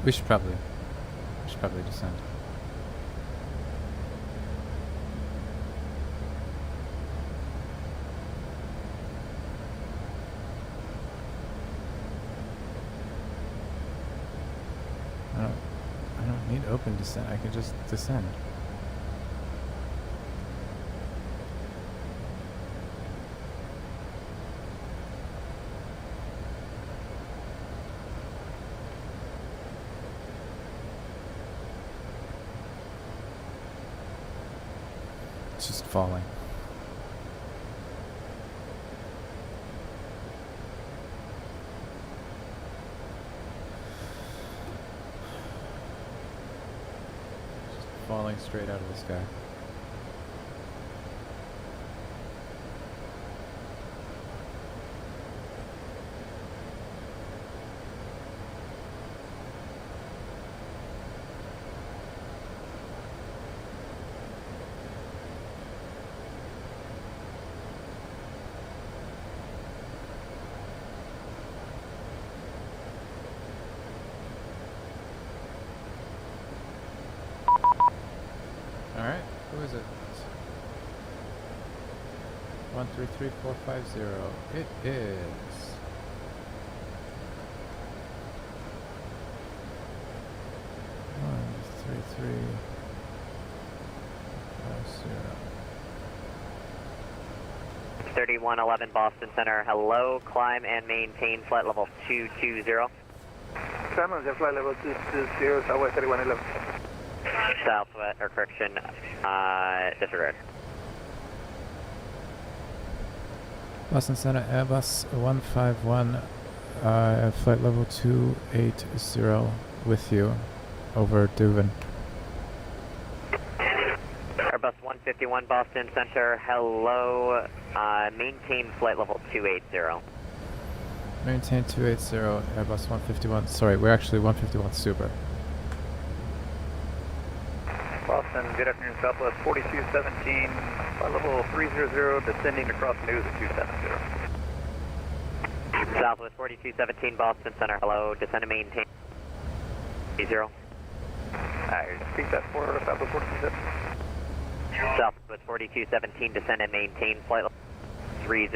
We should probably descend. I don't need open descent. I can just descend. It's just falling. Just falling straight out of the sky. Alright, who is it? 133450. It is. One, 3111 Boston Center, hello, climb and maintain flight level 220. Climb and flight level 220, Southwest 3111. Southwest, or correction, disregard. Boston Center Airbus 151, flight level 280 with you, over Duvin. Airbus 151 Boston Center, hello, maintain flight level 280. Maintain 280, Airbus 151, sorry, we're actually 151 Super. Boston, good afternoon, Southwest 4217, flight level 300, descending across news at 270. Southwest 4217 Boston Center, hello, descend and maintain 0. Alright, repeat that for Southwest 4217. Southwest 4217, descend and maintain flight level 30.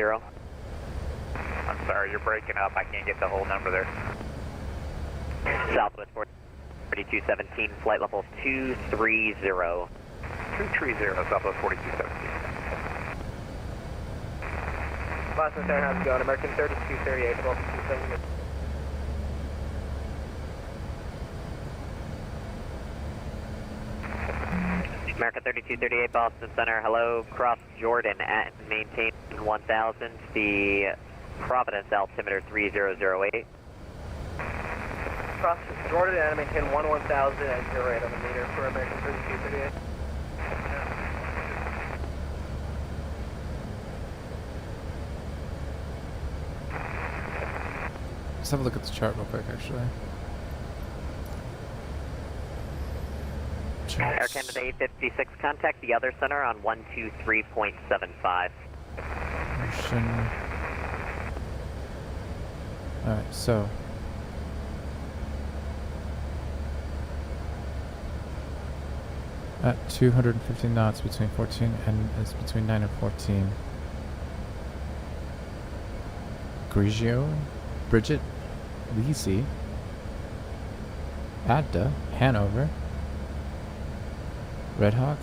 I'm sorry, you're breaking up, I can't get the whole number there. Southwest 4217, flight level 230. 230, Southwest 4217. Boston Center, how's it going? American 3238, Boston 27. American 3238 Boston Center, hello, cross Jordan at maintain 1000, the Providence altimeter 3008. Cross Jordan and maintain 1000 and 08 on the meter for American 3238. Let's have a look at the chart real quick, actually. Air Charts. Canada 856, contact the other center on 123.75. Motion. Alright, so. At 250 knots between 14 and it's between 9 and 14. Grigio, Bridget, Lisi, Adda, Hanover, Red Hawk.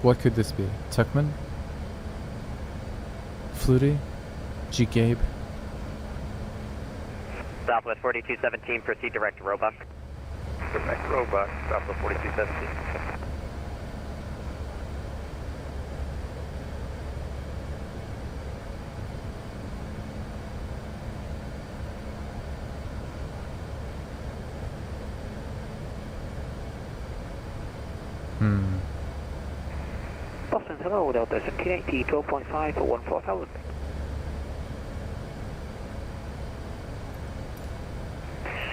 What could this be? Tuckman? Flutie? G. Gabe? Southwest 4217, proceed direct to Roebuck. Direct Roebuck, Southwest 4217. Boston, hello, Delta 1780, 12.5 for 14,000.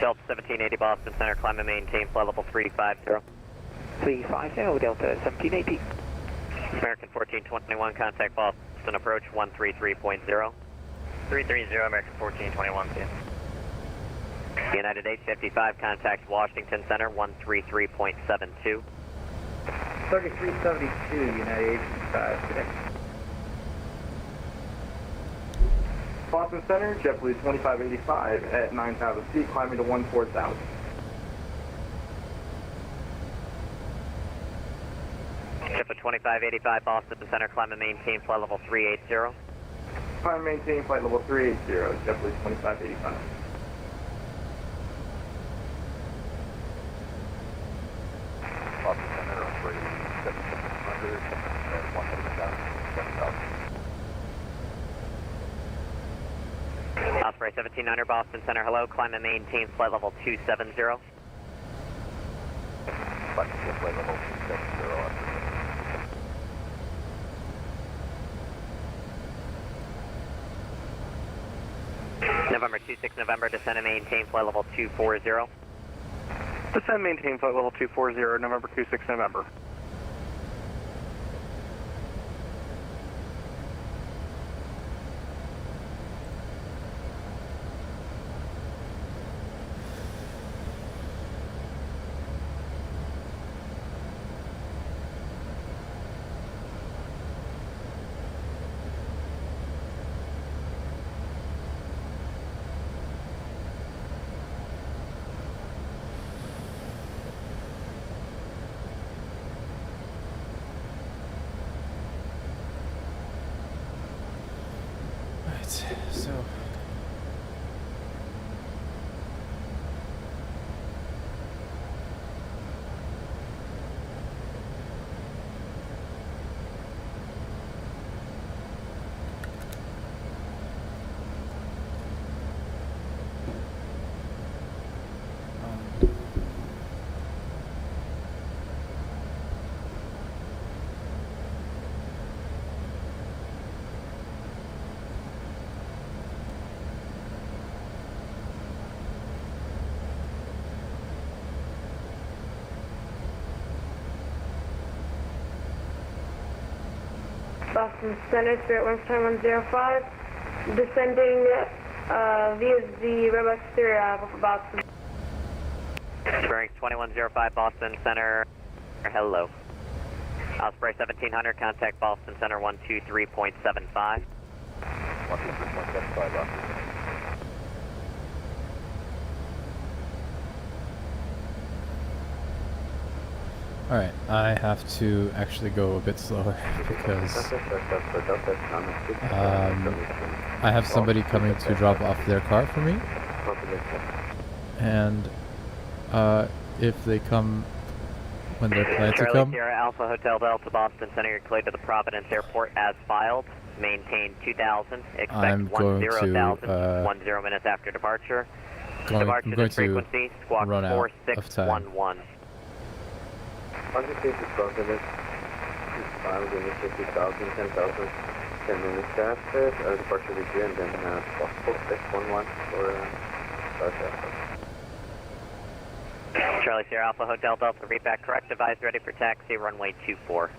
Delta 1780 Boston Center, climb and maintain flight level 350. 350, Delta 1780. American 1421, contact Boston approach 133.0. 330, American 1421, see ya. United 855, contact Washington Center 133.72. 3372, United 855, today. Boston Center, JetBlue 2585 at 9,000 feet, climbing to 14,000. JetBlue 2585 Boston Center, climb and maintain flight level 380. Climb and maintain flight level 380, JetBlue 2585. Boston Center, operating 7600 and 100,000. Osprey 1700 Boston Center, hello, climb and maintain flight level 270. Flight level 270. November 26 November, descend and maintain flight level 240. Descend, maintain flight level 240, November 26 November. So Boston Center, Spirit 105, descending via the Roebuck Spirit for Boston. Bearings 2105 Boston Center, hello. Osprey 1700, contact Boston Center 123.75. 123.75. Alright, I have to actually go a bit slower because I have somebody coming to drop off their car for me. And if they come when they're planned to Charlie come, Sierra Alpha Hotel Delta Boston Center, you're cleared to the Providence Airport as filed. Maintain 2000. Expect I'm going 10,000, to 10 minutes after departure. I'm Departure going to to frequency, squawk run out of time. 4611. Filed, 10,000, 10 minutes after, departure with you, and then squawk 4611 for Charlie Sierra Alpha Hotel Delta, read back correct. Advise ready for taxi, runway 24.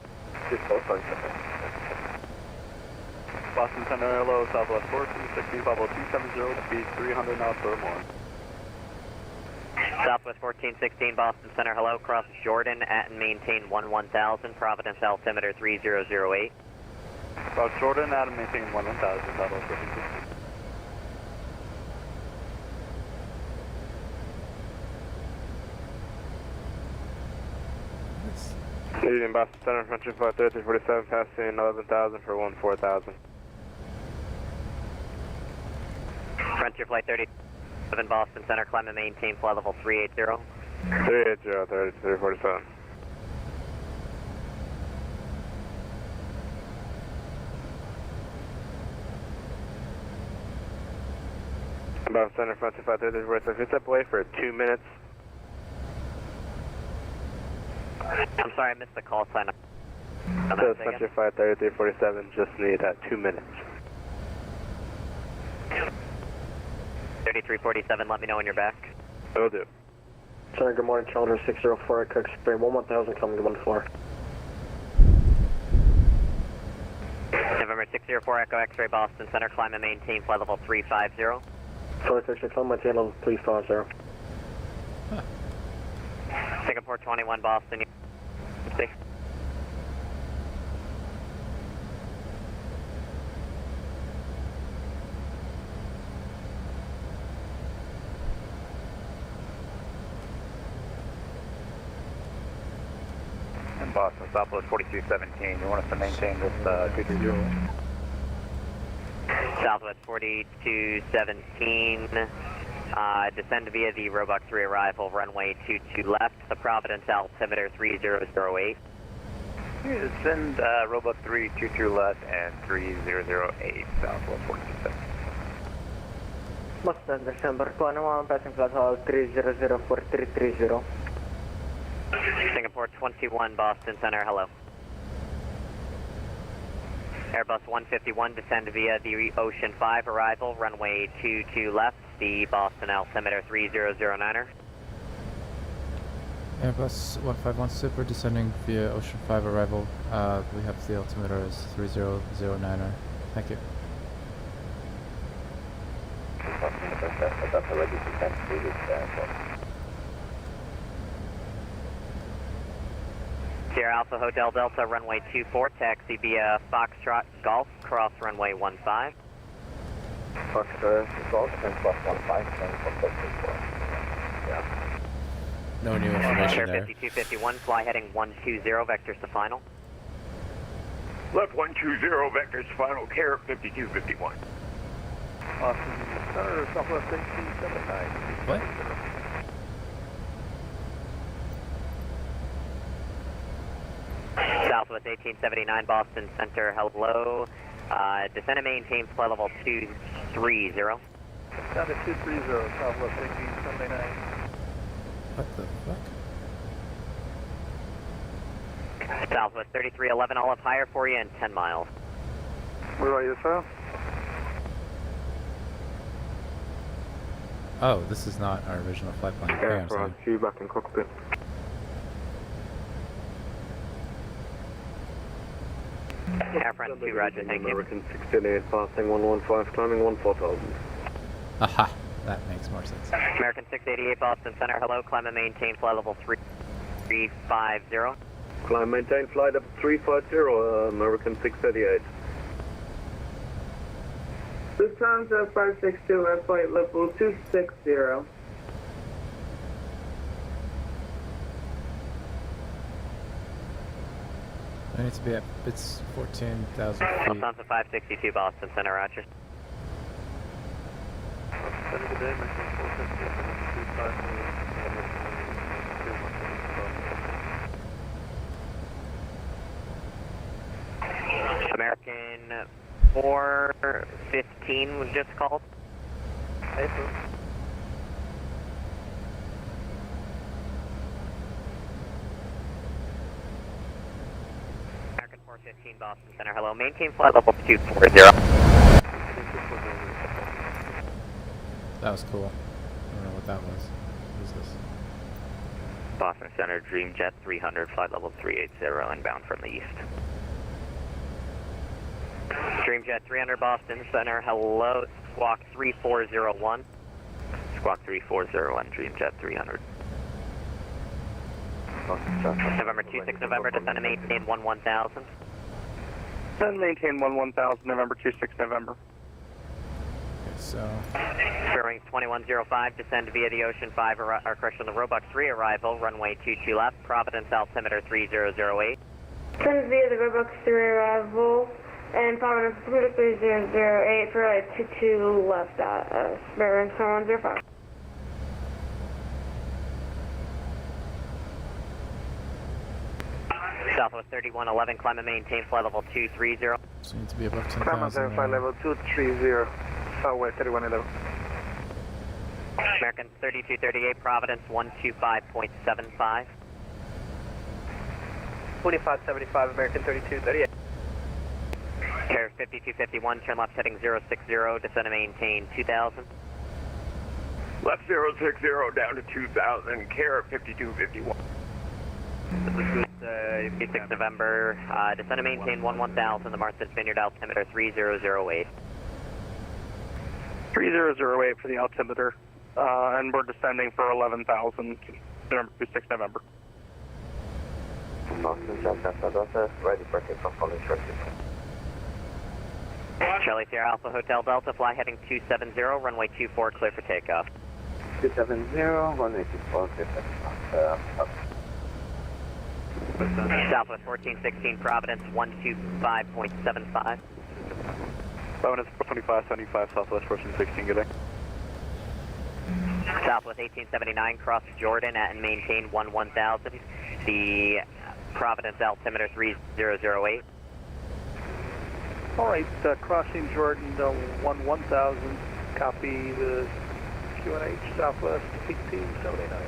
Boston Center, hello, Southwest 1460, level 270, speed 300 knots or more. Southwest 1416, Boston Center, hello, cross Jordan at and maintain 1000, Providence altimeter 3008. Cross Jordan at and maintain 1000, Southwest 1460. Leading Boston Center, Frontier Flight 3347, passing 11,000 for 14,000. Frontier Flight 37, Boston Center, climb and maintain flight level 380. 380, 3347. Boston Center, Frontier Flight 3347, if you step away for 2 minutes. I'm sorry, I missed the call sign. So Frontier Flight 3347, just need 2 minutes. 3347, let me know when you're back. Will do. Center, good morning, Challenger 604, Cook Spring, 1000, coming to 14. November 604, Echo X-ray, Boston Center, climb and maintain flight level 350. Flight 36, climb, maintain level 350. Singapore 21, Boston. Stay. And Boston, Southwest 4217, you want us to maintain this 220? Southwest 4217, descend via the Roebuck 3 arrival, runway 22 left, the Providence altimeter 3008. Send Roebuck 3, 22 left, and 3008, Southwest 4217. Boston, December 21, passing flight level 3004330. Singapore 21, Boston Center, hello. Airbus 151, descend via the Ocean 5 arrival, runway 22 left, the Boston altimeter 3009er. Airbus 151 Super descending via Ocean 5 arrival. We have the altimeter as 3009er. Thank you. Sierra Alpha Hotel Delta, runway 24, taxi via Foxtrot Golf, cross runway 15. Foxtrot Golf, 10 plus 15, 10 plus 64. Yeah. No new information Air there. 5251, fly heading 120, vectors to final. Left 120, vectors final, care 5251. Boston Center, Southwest 1879. What? Southwest 1879, Boston Center, hello. Descend and maintain flight level 230. Down to 230, Southwest 1879. What the fuck? Southwest 3311, I'll have higher for you in 10 miles. Where are you, sir? Oh, this is not our original flight plan. Okay, I'm sorry. See you back in cockpit. Air front 2, roger, thank you. American 688, passing 115, climbing 14,000. Aha, that makes more sense. American 688, Boston Center, hello, climb and maintain flight level 350. Climb, maintain flight up 350, American 688. Lufthansa 562 at flight level 260. need to be at, it's 14,000 feet. Lufthansa 562 Boston Center, roger. American 415 was just called. American 415 Boston Center, hello. Maintain flight level 240. That was cool. I don't know what that was. What is this? Boston Center, Dreamjet 300, flight level 380, inbound from the east. Dreamjet 300, Boston Center, hello, Squawk 3401. Squawk 3401, Dreamjet 300. November 26 November, descend and maintain 11,000. Descend maintain 11,000, November 26 November. Okay, so Bearing 2105, descend via the Ocean 5, or correction, the Roebuck 3 arrival, runway 22 left, Providence altimeter 3008. Descend via the Roebuck 3 arrival, and Providence altimeter 3008 for right 22 left at bearing 2105. Southwest 3111, climb and maintain flight level 230. so you need to be above Climb 10,000. flight level 230, Southwest 3111. American 3238, Providence 125.75. 2575, American 3238. Carrier 5251, turn left heading 060, descend and maintain 2000. Left 060 down to 2000, Care 5251. This is 6 November, descend and maintain 11,000, the Martha's Vineyard altimeter 3008. 3008 for the altimeter, and we're descending for 11,000, November 26 November. Boston, Delta, ready for takeoff, following shortly. Charlie Sierra Alpha Hotel Delta, fly heading 270, runway 24, clear for takeoff. 270, runway 24, clear for takeoff. Southwest 1416, Providence 125.75. Providence 2575, Southwest 1416, good day. Southwest 1879, cross Jordan at and maintain 11,000. The Providence altimeter 3008. All right, crossing Jordan 11,000, copy the QNH Southwest 1879.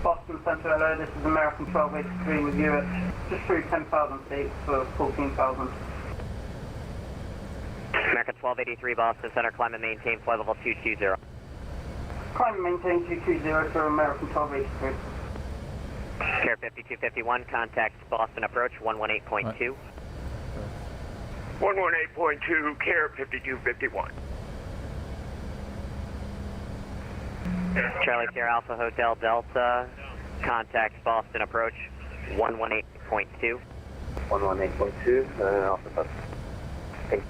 Boston Central, hello, this is American 1283 with you at just through 10,000 feet for 14,000. American 1283, Boston Center, climb and maintain flight level 220. Climb and maintain 220 for American 1283. Care 5251, contact Boston approach 118.2. 118.2, Care 5251. Charlie Sierra Alpha Hotel Delta, contact Boston approach 118.2. 118.2, Alpha Delta. Thank you.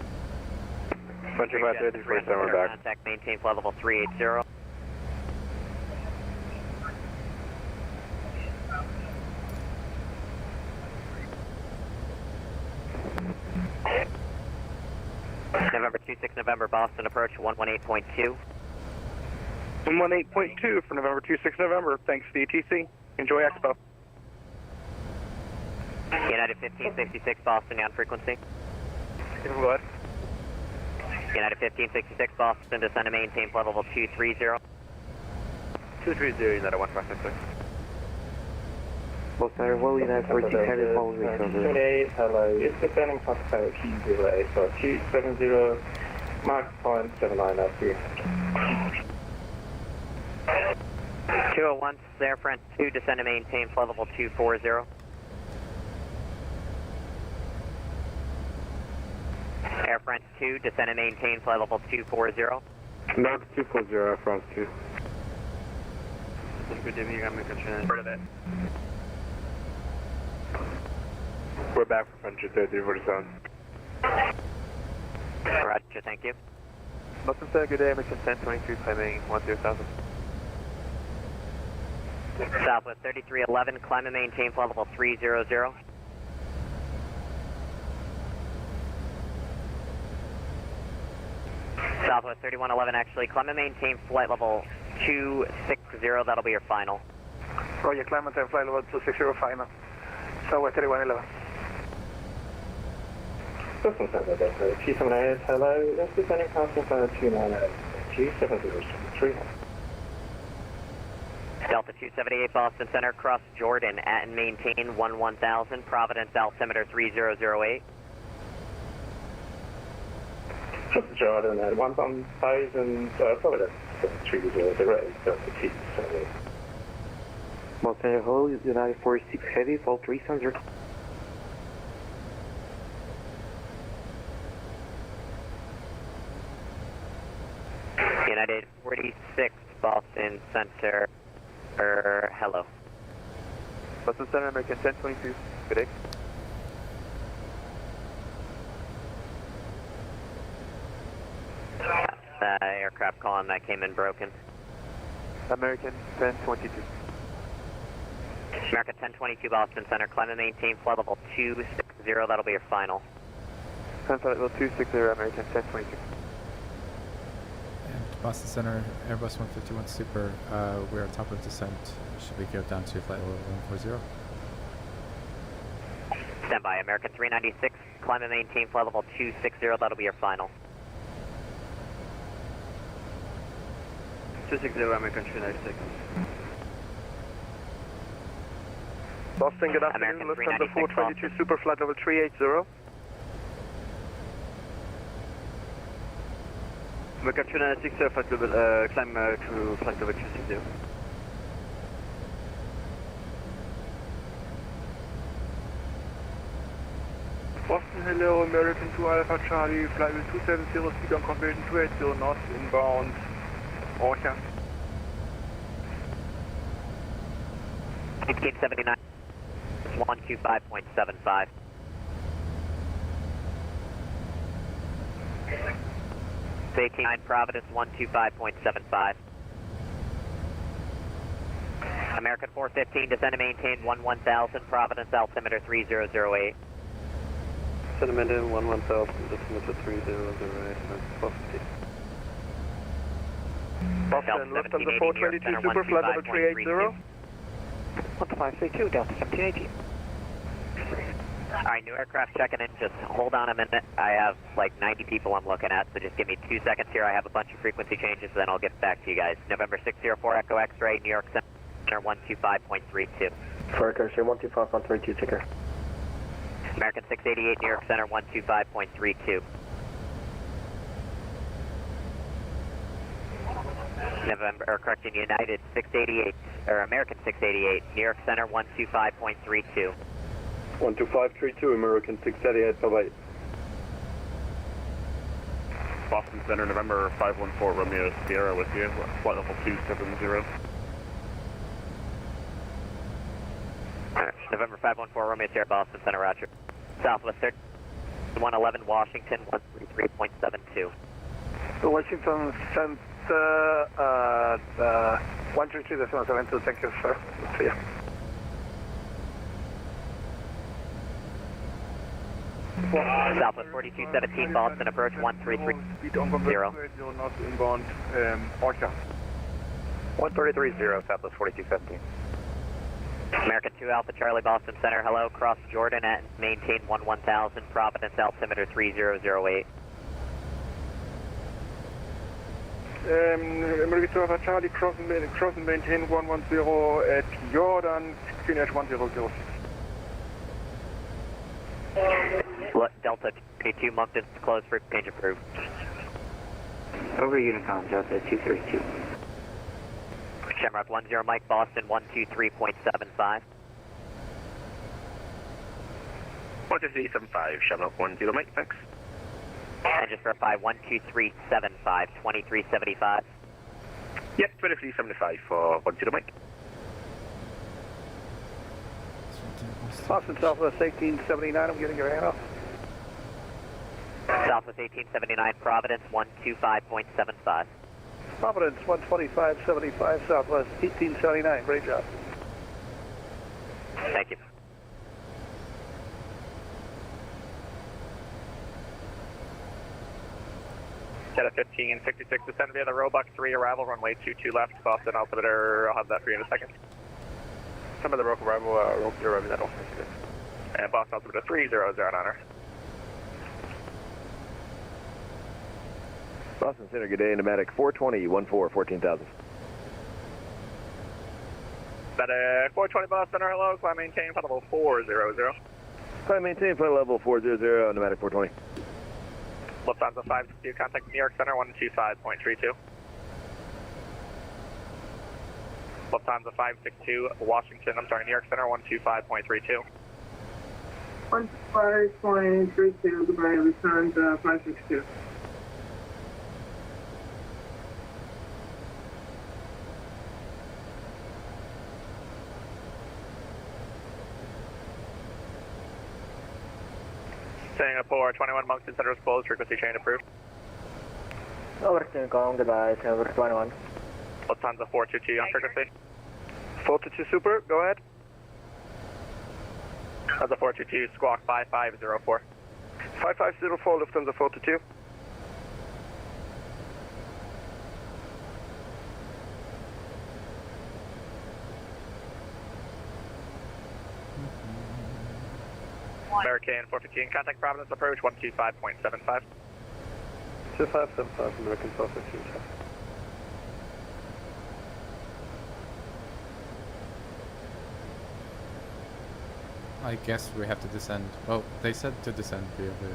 Bunch of 530, first time we're back. Contact maintain flight level 380. November 26 November, Boston approach 118.2. 118.2 for November 26 November. Thanks, DTC. Enjoy Expo. United 1566, Boston on frequency. What? United 1566, Boston, descend and maintain flight level 230. 230, United 1566. Boston, well, United 14, carry following each other. 28, hello, it's descending past pilot 208, so 270, Mark point 79 at 300. 201, Air France 2, descend and maintain flight level 240. Air France 2, descend and maintain flight level 240. Knox 240, Air France 2. Part of that. We're back for Frontier 3347. Roger, thank you. Boston Center, good day, American 1023, climbing 10,000. Southwest 3311, climb and maintain flight level 300. Southwest 3111, actually, climb and maintain flight level 260, that'll be your final. Roger, climb and maintain flight level 260 final. Southwest 3111. Boston Center, Delta 278, hello, that's descending passing flight 290, 270, Delta 278, Boston Center, cross Jordan at and maintain 1000, Providence altimeter 3008. Jordan at 1000, Providence 3008, Delta 278. Montana Hall, United 46 Heavy, fall 300. United 46, Boston Center, hello. Boston Center, American 1022, good day. Aircraft column that came in broken. American 1022. American 1022, Boston Center, climb and maintain flight level 260, that'll be your final. Flight level 260, American 1022. And Boston Center, Airbus 151 Super, we're on top of descent. Should be geared down to flight level 140. Stand by, American 396, climb and maintain flight level 260, that'll be your final. 260, American 396. Boston, good American afternoon, Lufthansa 422 Boston. Super flight level 380. American 396, flight level, climb to flight level 260. Boston, hello, American 2 Alpha Charlie, flight level 270, speed on conversion 280 knots, inbound, Orca. 1679, 125.75. It's 189 Providence, 125.75. American 415, descend and maintain 1000, Providence altimeter 3008. Sentiment in 1000, altimeter 3008, 450. Boston, Lufthansa 422 Super flight level 380. 1532, Delta 1780. Alright, new aircraft checking in, just hold on a minute. I have like 90 people I'm looking at, so just give me 2 seconds here. I have a bunch of frequency changes, then I'll get back to you guys. November 604 Echo X-ray, New York Center 125.32. For Echo X-ray 125.32, ticker. American 688, New York Center 125.32. November, or correcting, United 688, or American 688, New York Center 125.32. 12532, American 688, bye-bye. Boston Center, November 514 Romeo Sierra with you, flight level 270. November 514 Romeo Sierra, Boston Center, roger. Southwest 111, Washington 133.72. Washington Center, 133.72, thank you, sir. See ya. Southwest 4217, Boston approach 133.0. Speed on conversion 280 knots, inbound, Orca. 133.0, Southwest 4217. American 2 Alpha Charlie, Boston Center, hello, cross Jordan at maintain 1000, Providence altimeter 3008. American 2 Alpha Charlie, cross and maintain 110 at Jordan, 16H1006. Delta 22, Moncton closed for change approved. Over Unicom, Delta 232. Shamrock 10 Mike, Boston 123.75. 123.75, Shamrock 10 Mike, thanks. And just verify 123.75, 23.75. Yep, 23.75 for 10 Mike. Boston Southwest 1879, I'm getting your hand off. Southwest 1879, Providence 125.75. Providence 125.75 Southwest 1879. Great job. Thank you. Jet 1566, descend via the Roebuck 3, arrival runway 22 left, Boston altimeter, I'll have that for you in a second. Some of the local arrival, you're arriving at all. And Boston altimeter 3009er. Boston Center, good day, Pneumatic 420, 14,000. Pneumatic 420 Boston, hello, climb maintain, flight level 400. Climb maintain, flight level 400, Pneumatic 420. Lufthansa 562, contact New York Center 125.32. Lufthansa 562, Washington, New York Center 125.32. 15.32, goodbye, Lufthansa 562. Singapore 21, Moncton Center is closed, frequency change approved. Overton, calm, goodbye, Singapore 21. Lufthansa 422 on frequency. 422 Super, go ahead. Lufthansa 422, squawk 5504. 5504, Lufthansa 422. American 415, contact Providence approach 125.75. 2575, American 415. I guess we have to descend. Well, they said to descend via the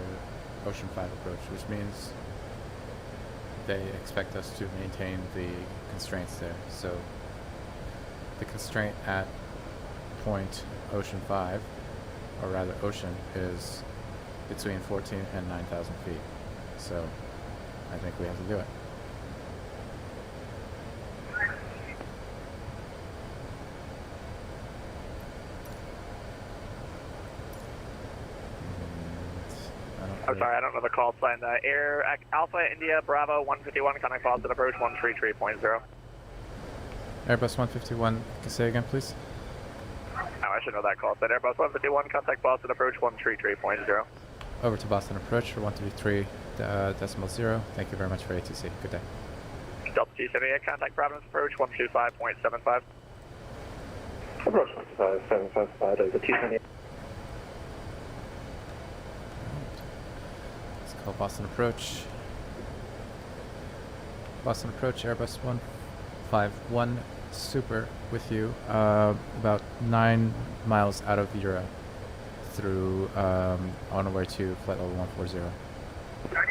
Ocean 5 approach, which means they expect us to maintain the constraints there. So the constraint at point Ocean 5, or rather Ocean, is between 14 and 9,000 feet. So I think we have to do it. I'm sorry, I don't know the call sign. Air Alpha India Bravo 151, contact Boston approach 133.0. Airbus 151, can say again, please? Oh, I should know that call sign. Airbus 151, contact Boston approach 133.0. Over to Boston approach for 133.0. Thank you very much for ATC. Good day. Delta T78, contact Providence approach 125.75. Approach 125.75, over 278. Let's call Boston approach. Boston approach, Airbus 151 Super with you, about 9 miles out of Europe through on our way to flight level 140.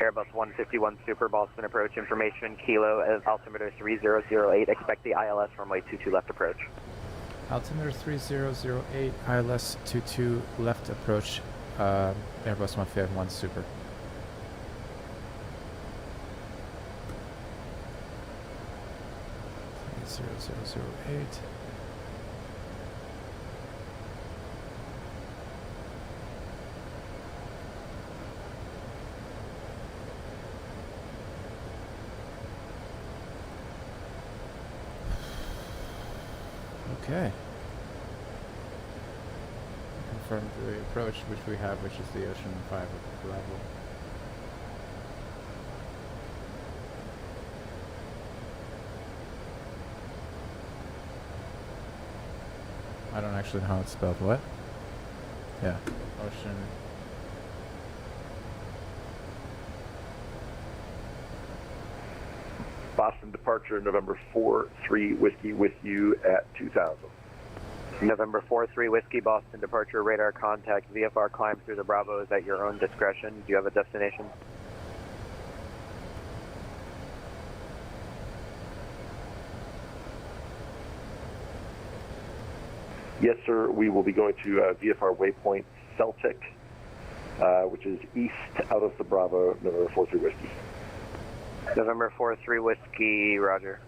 Airbus 151 Super, Boston approach, information, Kilo, altimeter 3008, expect the ILS runway 22 left approach. Altimeter 3008, ILS 22 left approach, Airbus 151 Super. Zero, zero, zero, 8. Okay. Confirm the approach which we have, which is the Ocean 5 arrival. I don't actually know how it's spelled. What? Yeah. Ocean. Boston departure, November 4-3 Whiskey with you at 2000. November 4-3 Whiskey, Boston departure, radar contact, VFR climb through the Bravo is at your own discretion. Do you have a destination? Yes, sir. We will be going to VFR waypoint Celtic, which is east out of the Bravo, November 4-3 Whiskey. November 4-3 Whiskey, roger.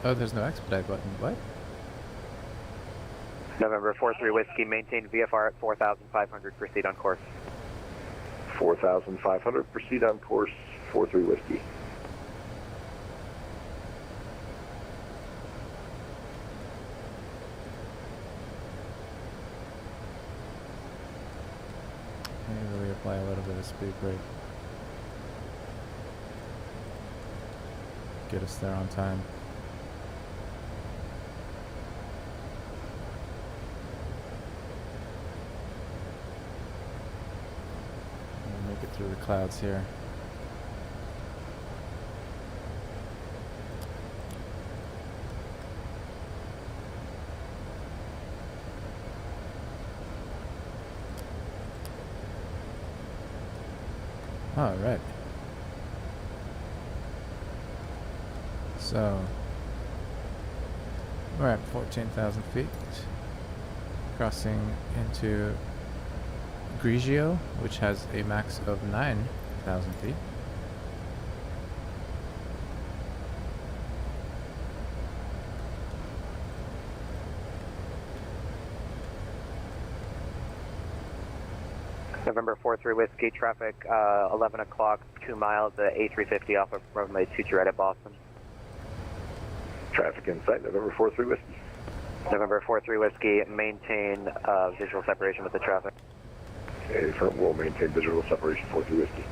Oh, there's no expedite button. What? November 43 Whiskey, maintain VFR at 4,500, proceed on course. 4,500, proceed on course, 43 Whiskey. Maybe we apply a little bit of speed brake. Get us there on time. We'll make it through the clouds here. All right. So we're at 14,000 feet, crossing into Grigio, which has a max of 9,000 feet. November 43 Whiskey, traffic 11 o'clock, 2 miles, A350 off of runway 23 right at Boston. Traffic in sight, November 43 Whiskey. November 43 Whiskey, maintain visual separation with the traffic. Okay, front will maintain visual separation, 43 Whiskey.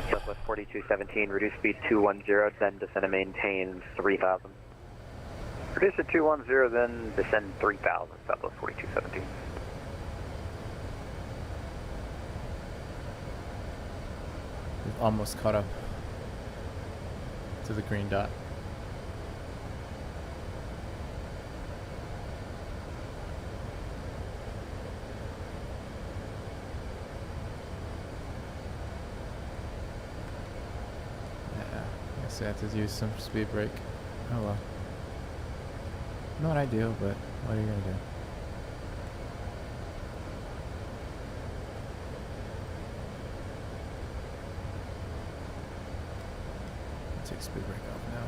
Southwest 4217, reduce speed 210, then descend and maintain 3,000. Reduce to 210, then descend 3,000, Southwest 4217. We've almost caught up to the green dot. Yeah, I guess I have to use some speed brake. Oh well. Not ideal, but what are you gonna do? Take speed brake off now.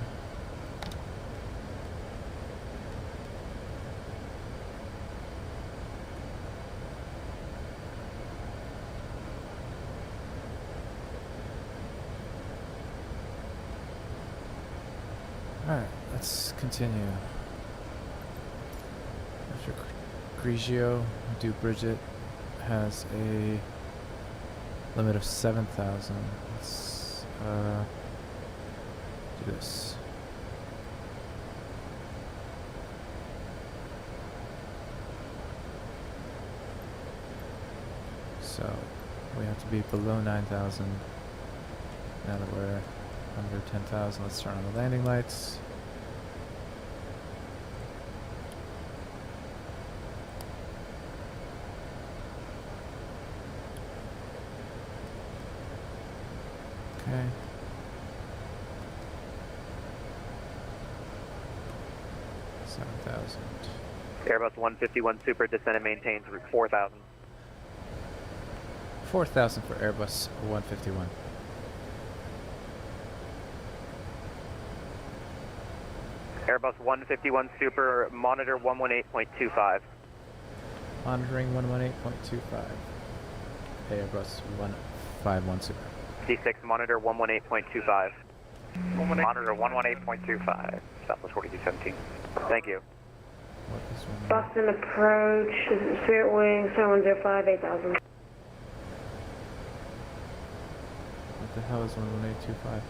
Alright, let's continue. After Grigio, do Bridget has a limit of 7,000. Let's do this. So we have to be below 9,000. Now that we're under 10,000, let's turn on the landing lights. Okay. Airbus 151 Super, descend and maintain 4,000. 4,000 for Airbus 151. Airbus 151 Super, monitor 118.25. Monitoring 118.25. Airbus 151 Super. D6, monitor 118.25. Monitor 118.25. Southwest 4217. Thank you. What is one? Boston approach, Spirit Wing 7105, 8,000. What the hell is 11825?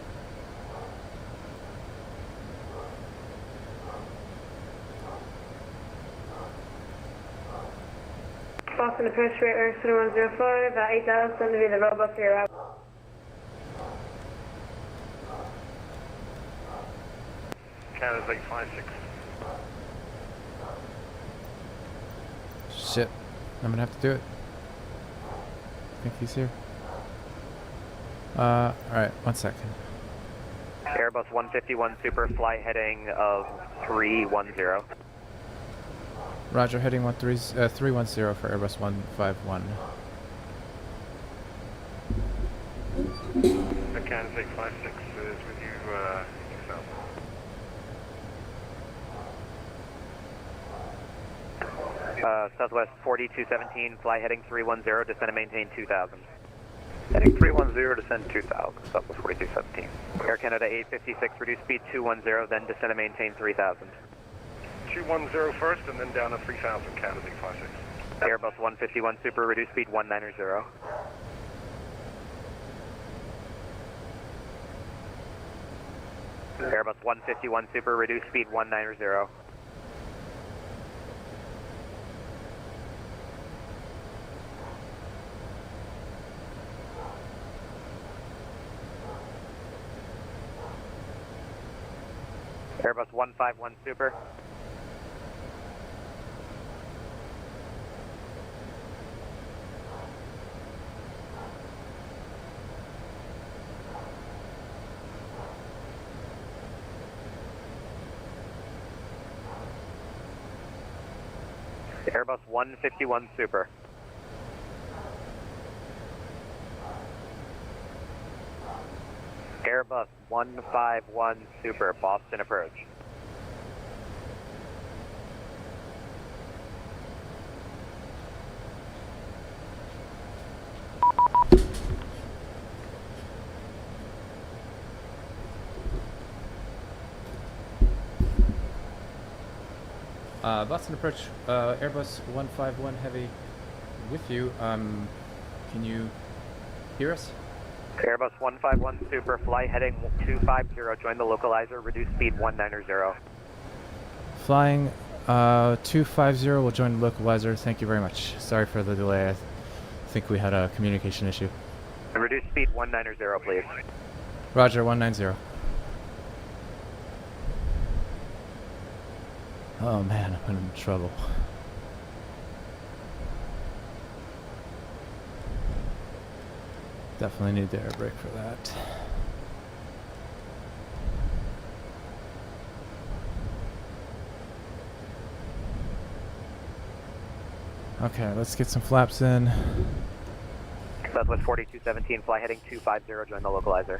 Boston approach, Spirit Wing 7105, 8,000, to be the robot for your route. Canada's 856. Shit. I'm gonna have to do it. I think he's here. Alright, 1 second. Airbus 151 Super, flight heading of 310. Roger, heading 310 for Airbus 151. Canada 856 is with you, 6000. Southwest 4217, fly heading 310, descend and maintain 2000. Heading 310, descend 2000, Southwest 4217. Air Canada 856, reduce speed 210, then descend and maintain 3000. 210 first and then down to 3000, Canada 856. Airbus 151 Super, reduce speed 190. Airbus 151 Super, reduce speed 190. Airbus 151 Super. Airbus 151 Super. Airbus 151 Super, Boston approach. Boston approach, Airbus 151 Heavy with you. Can you hear us? Airbus 151 Super, fly heading 250, join the localizer, reduce speed 190. Flying 250 will join the localizer. Thank you very much. Sorry for the delay. I think we had a communication issue. Reduce speed 190, please. Roger, 190. Oh man, I'm in trouble. Definitely need the air brake for that. Okay, let's get some flaps in. Southwest 4217, fly heading 250, join the localizer.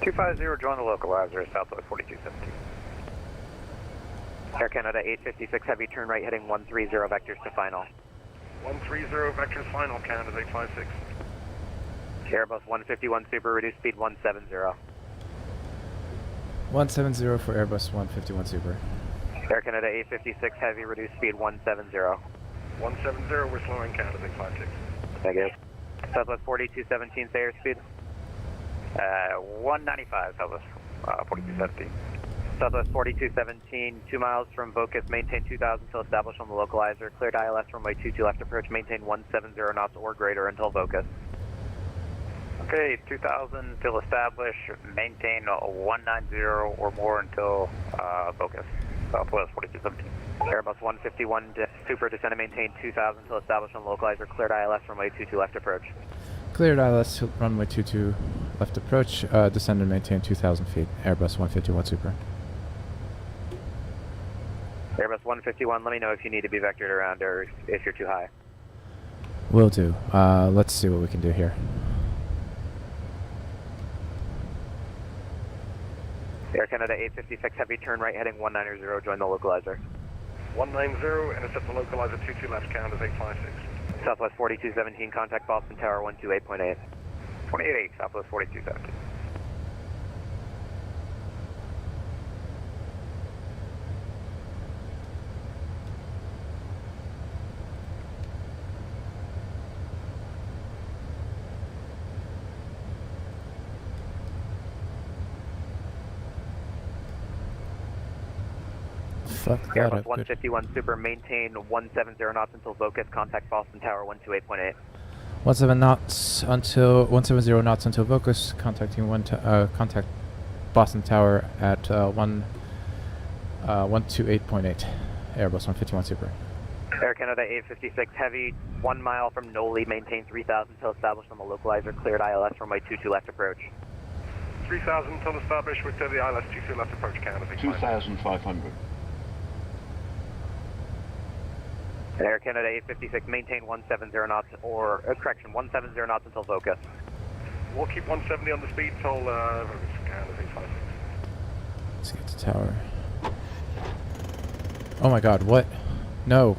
250, join the localizer, Southwest 4217. Air Canada 856 Heavy, turn right heading 130, vectors to final. 130, vectors final, Canada 856. Airbus 151 Super, reduce speed 170. 170 for Airbus 151 Super. Air Canada 856 Heavy, reduce speed 170. 170, we're slowing, Canada 856. Negative. Southwest 4217, say airspeed. 195, Southwest 4217. Southwest 4217, 2 miles from Vocus, maintain 2000 until established on the localizer. Cleared ILS runway 22 left approach, maintain 170 knots or greater until Vocus. Okay, 2000 until established, maintain 190 or more until Vocus, Southwest 4217. Airbus 151 Super, descend and maintain 2000 until established on the localizer. Cleared ILS runway 22 left approach. Cleared ILS runway 22 left approach, descend and maintain 2,000 feet. Airbus 151 Super. Airbus 151, let me know if you need to be vectored around or if you're too high. Will do. Let's see what we can do here. Air Canada 856 Heavy, turn right heading 190, join the localizer. 190, intercept the localizer 22 left, Canada 856. Southwest 4217, contact Boston Tower 128.8. 28, Southwest 4217. Fuck that Airbus up. 151 Super, maintain 170 knots until Vocus, contact Boston Tower 128.8. 170 knots until Vocus, contacting contact Boston Tower at 128.8. Airbus 151 Super. Air Canada 856 Heavy, 1 mile from Noli, maintain 3000 until established on the localizer. Cleared ILS runway 22 left approach. 3000 until established with the ILS 22 left approach, Canada 856. 2,500. Air Canada 856, maintain 170 knots, or, correction, 170 knots until VOCA. We'll keep 170 on the speed till Canada 856. Let's get to tower. Oh my god, what? No.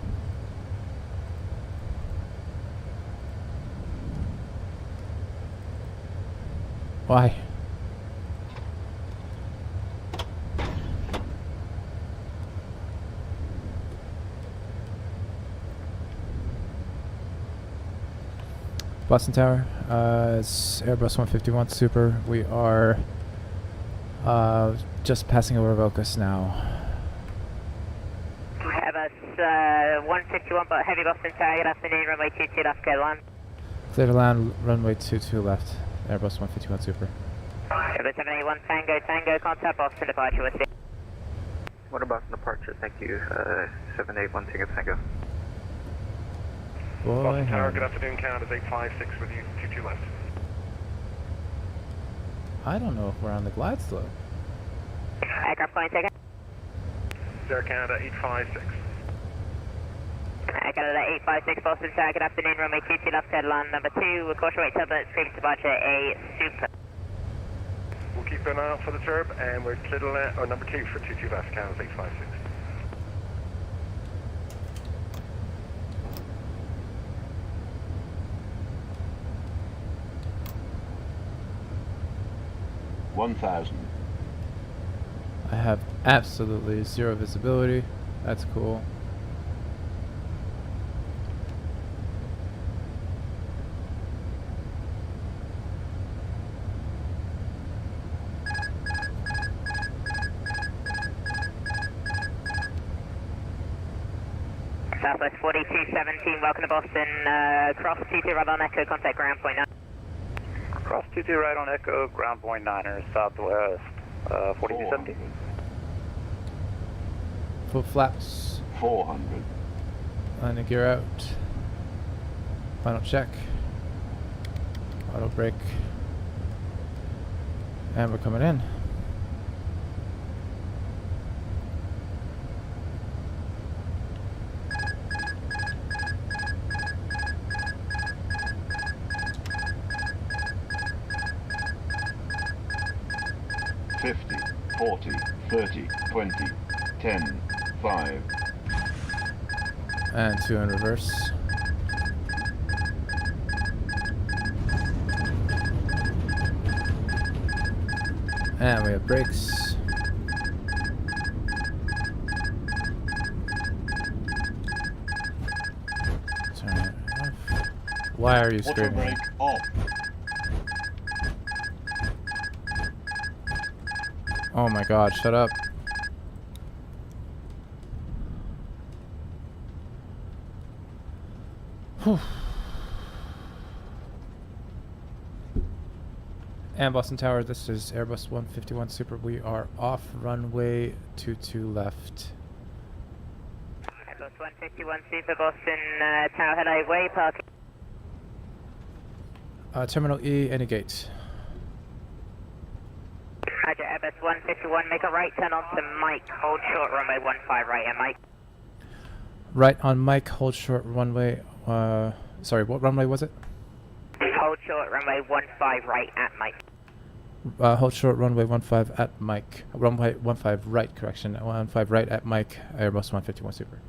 Why? Boston Tower, it's Airbus 151 Super. We are just passing over Vocus now. Airbus 151, but heavy Boston Tower, good afternoon, runway 22 left, clear to land. Clear to land, runway 22 left, Airbus 151 Super. Airbus 781 Tango, Tango, contact Boston departure, we'll see. What about departure? Thank you. 781 Tango, Tango. Boy, Boston Tower, good afternoon, Canada 856 with you, 22 left. I don't know if we're on the glide slope. Aircraft point taken. Air Canada 856. Air Canada 856, Boston Tower, good afternoon, runway 22 left, clear to land. Number 2, with caution weight turbulence, previous departure, a Super. We'll keep an eye out for the turb, and we're clear to land, or number 2 for 22 left, Canada 856. I have absolutely zero visibility. That's cool. Southwest 4217, welcome to Boston, cross 22 right on Echo, contact ground point 9. Cross 22 right on Echo, ground point 9er, Southwest 4217. Full flaps. 400. Landing gear out. Final check. Auto brake. And we're coming in. $50, $40, $30, $20, $10, $5. And 2 in reverse. And we have brakes. Turn it off. Why are you screaming? Brake off. Oh my god, shut up. Whew. And Boston Tower, this is Airbus 151 Super. We are off runway 22 left. Airbus 151 Super, Boston Tower, hello, way parking. Terminal E, any gate. Roger, Airbus 151, make a right turn onto Mike, hold short, runway 15 right at Mike. Right on Mike, hold short runway, sorry, what runway was it? Hold short, runway 15 right at Mike. Hold short, runway 15 at Mike. Runway 15 right, correction, 15 right at Mike, Airbus 151 Super.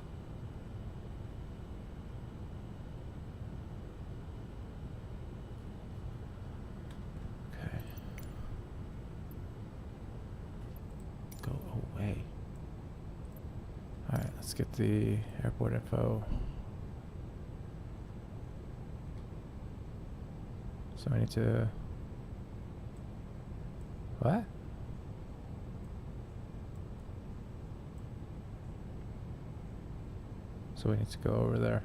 Okay. Go away. Alright, let's get the airport info. So I need to... What? So we need to go over there.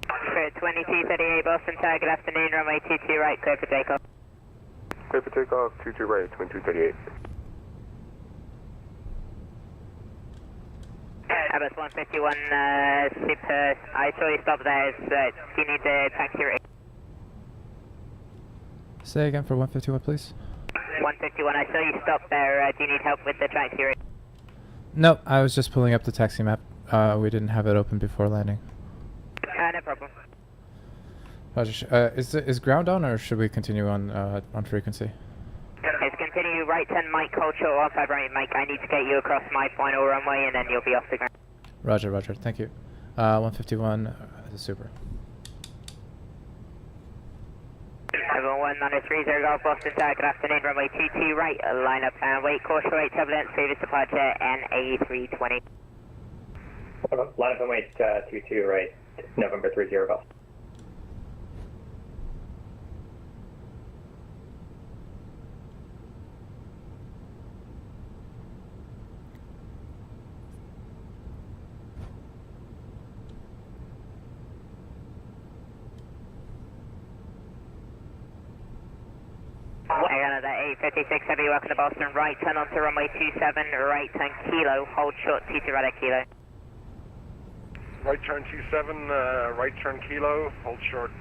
For 2238 Boston Tower, good afternoon, runway 22 right, clear for takeoff. Clear for takeoff, 22 right, 2238. Airbus 151 Super, I saw you stop there. Do you need the taxi rate? Say again for 151, please. 151, I saw you stop there. Do you need help with the taxi rate? No, I was just pulling up the taxi map. We didn't have it open before landing. No problem. Roger. Is ground on, or should we continue on frequency? Let's continue right 10 Mike, hold short 15 right Mike. I need to get you across my final runway and then you'll be off the ground. Roger, roger. Thank you. 151, super. Everyone, 930 Golf Boston Tower, good afternoon, runway 22 right, line up and wait, caution rate turbulence, previous departure, NA320. Line up and wait 22 right, November 30 Golf. Another 856 heavy, welcome to Boston, right turn onto runway 27, right turn kilo, hold short 22 right at kilo. Right turn 27, right turn kilo, hold short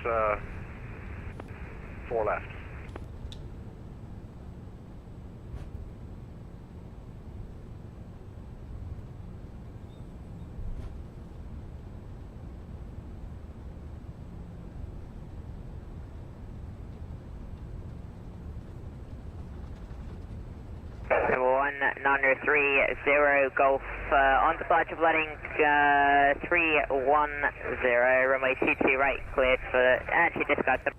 4 left. One 930 Golf on departure flooding 310 runway 22 right cleared for actually discuss the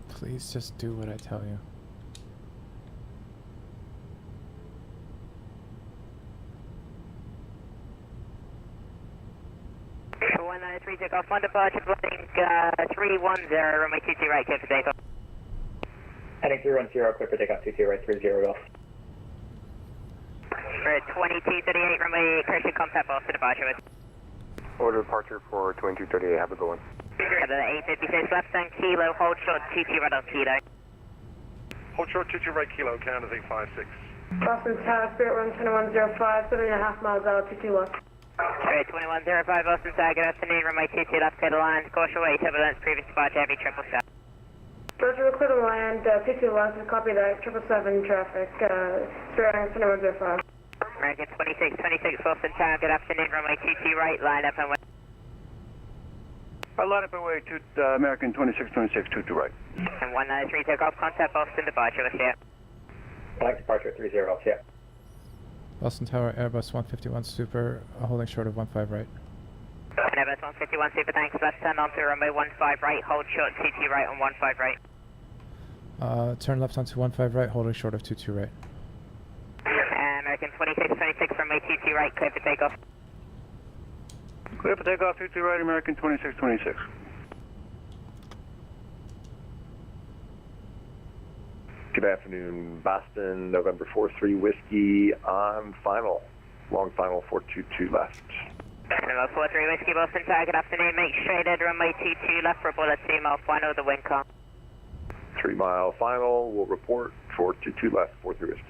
Please just do what I tell you. One 930 take off on departure flooding 310 runway 22 right clear for takeoff. Heading 310, clear for takeoff 22 right 30 Golf. For 2238 runway Christian contact Boston departure with. Order departure for 2238, have a good one. The 856 left turn kilo, hold short 22 right on kilo. Hold short 22 right kilo, Canada 856. Boston Tower, Spirit Run 2105, 7.5 miles out, 22 left. Spirit 2105 Boston Tower, good afternoon, runway 22 left, clear to land, caution way, turbulence, previous departure, heavy 777. Roger, we're clear to land, 22 left, copy that, 777 traffic, Spirit Run 2105. American 2626 Boston Tower, good afternoon, runway 22 right, line up and wait. Line up and wait to American 2626, 22 right. And 193 take off, contact Boston departure with here. Flight departure 30 Golf, yeah. Boston Tower, Airbus 151 Super, holding short of 15 right. And Airbus 151 Super, thanks, left turn onto runway 15 right, hold short 22 right on 15 right. Turn left onto 15 right, holding short of 22 right. American 2626 runway 22 right, clear for takeoff. Clear for takeoff 22 right, American 2626. Good afternoon, Boston, November 43 Whiskey on final. Long final 422 left. November 43 Whiskey, Boston Tower, good afternoon, make straight at runway 22 left, report at 3 mile final, the wind calm. 3 mile final, we'll report 422 left, 43 Whiskey.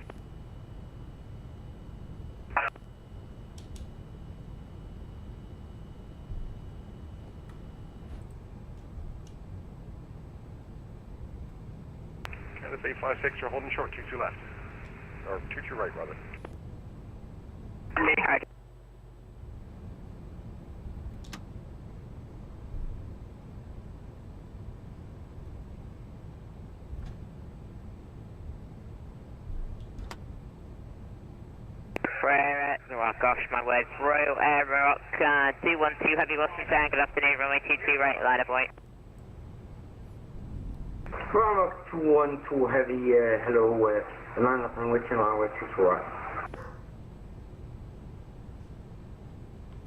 Canada 856, you're holding short, 22 left. Or 22 right, rather. Oh gosh, my words. Royal Air Rock 212 Heavy Boston Tower, good afternoon, runway 22 right, line up point. Rock 212 Heavy, hello, line up and wait till on with 22 right.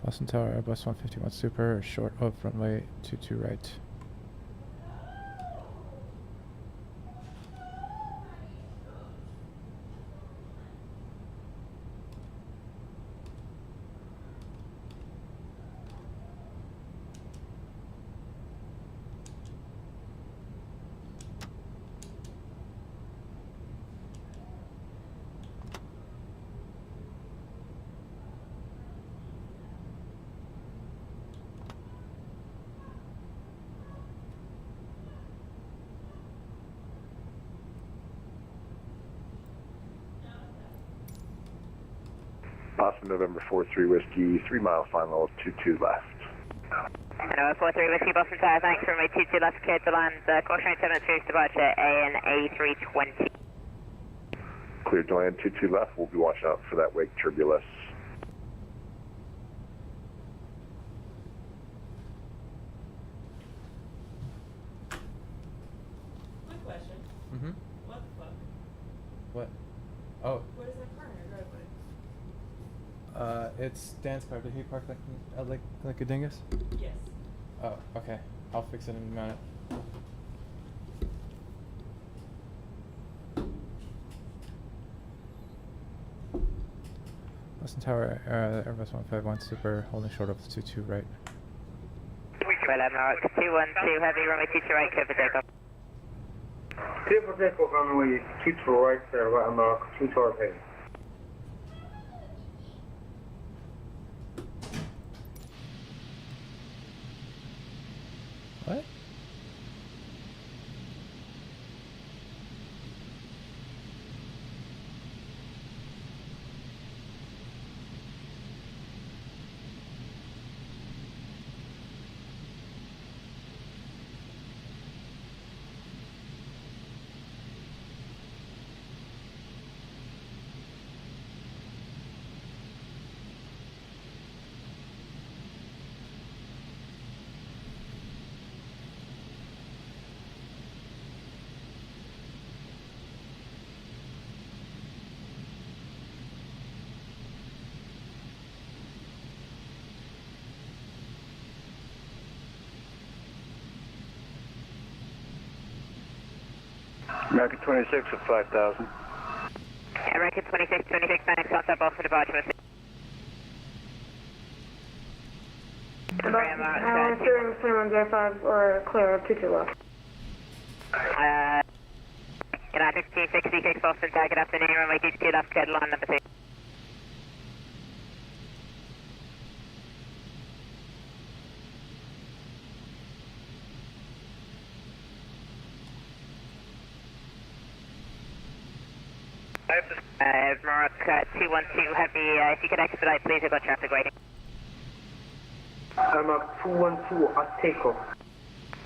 Boston Tower, Airbus 151 Super, short of runway 22 right. Boston November 43 Whiskey, 3 mile final, 22 left. November 43 Whiskey, Boston Tower, thanks for my 22 left, cleared to land, caution 7 departure, AN A320. Cleared to land, 22 left, we'll be watching out for that wake turbulence. Quick question. Mm-hmm. What the fuck? What? Oh. What is that car in your driveway? It's Dan's car. Did he park like a dingus? Yes. Oh, okay. I'll fix it in a minute. Boston Tower, Airbus 151 Super, holding short of 22 right. Well, Mark 212 Heavy, runway 22 right, clear for takeoff. Clear for takeoff, runway 22 right, sir, Mark 212 Heavy. What? American 26 at 5,000. American 26, thanks, contact Boston departure with Boston Tower, 2105 or clear of 22 left. Good night, 1666 Boston Tower, good afternoon, runway 22 left, cleared to land number 2. Mark 212 Heavy, if you could expedite, please, I've got traffic waiting. Mark 212 at takeoff.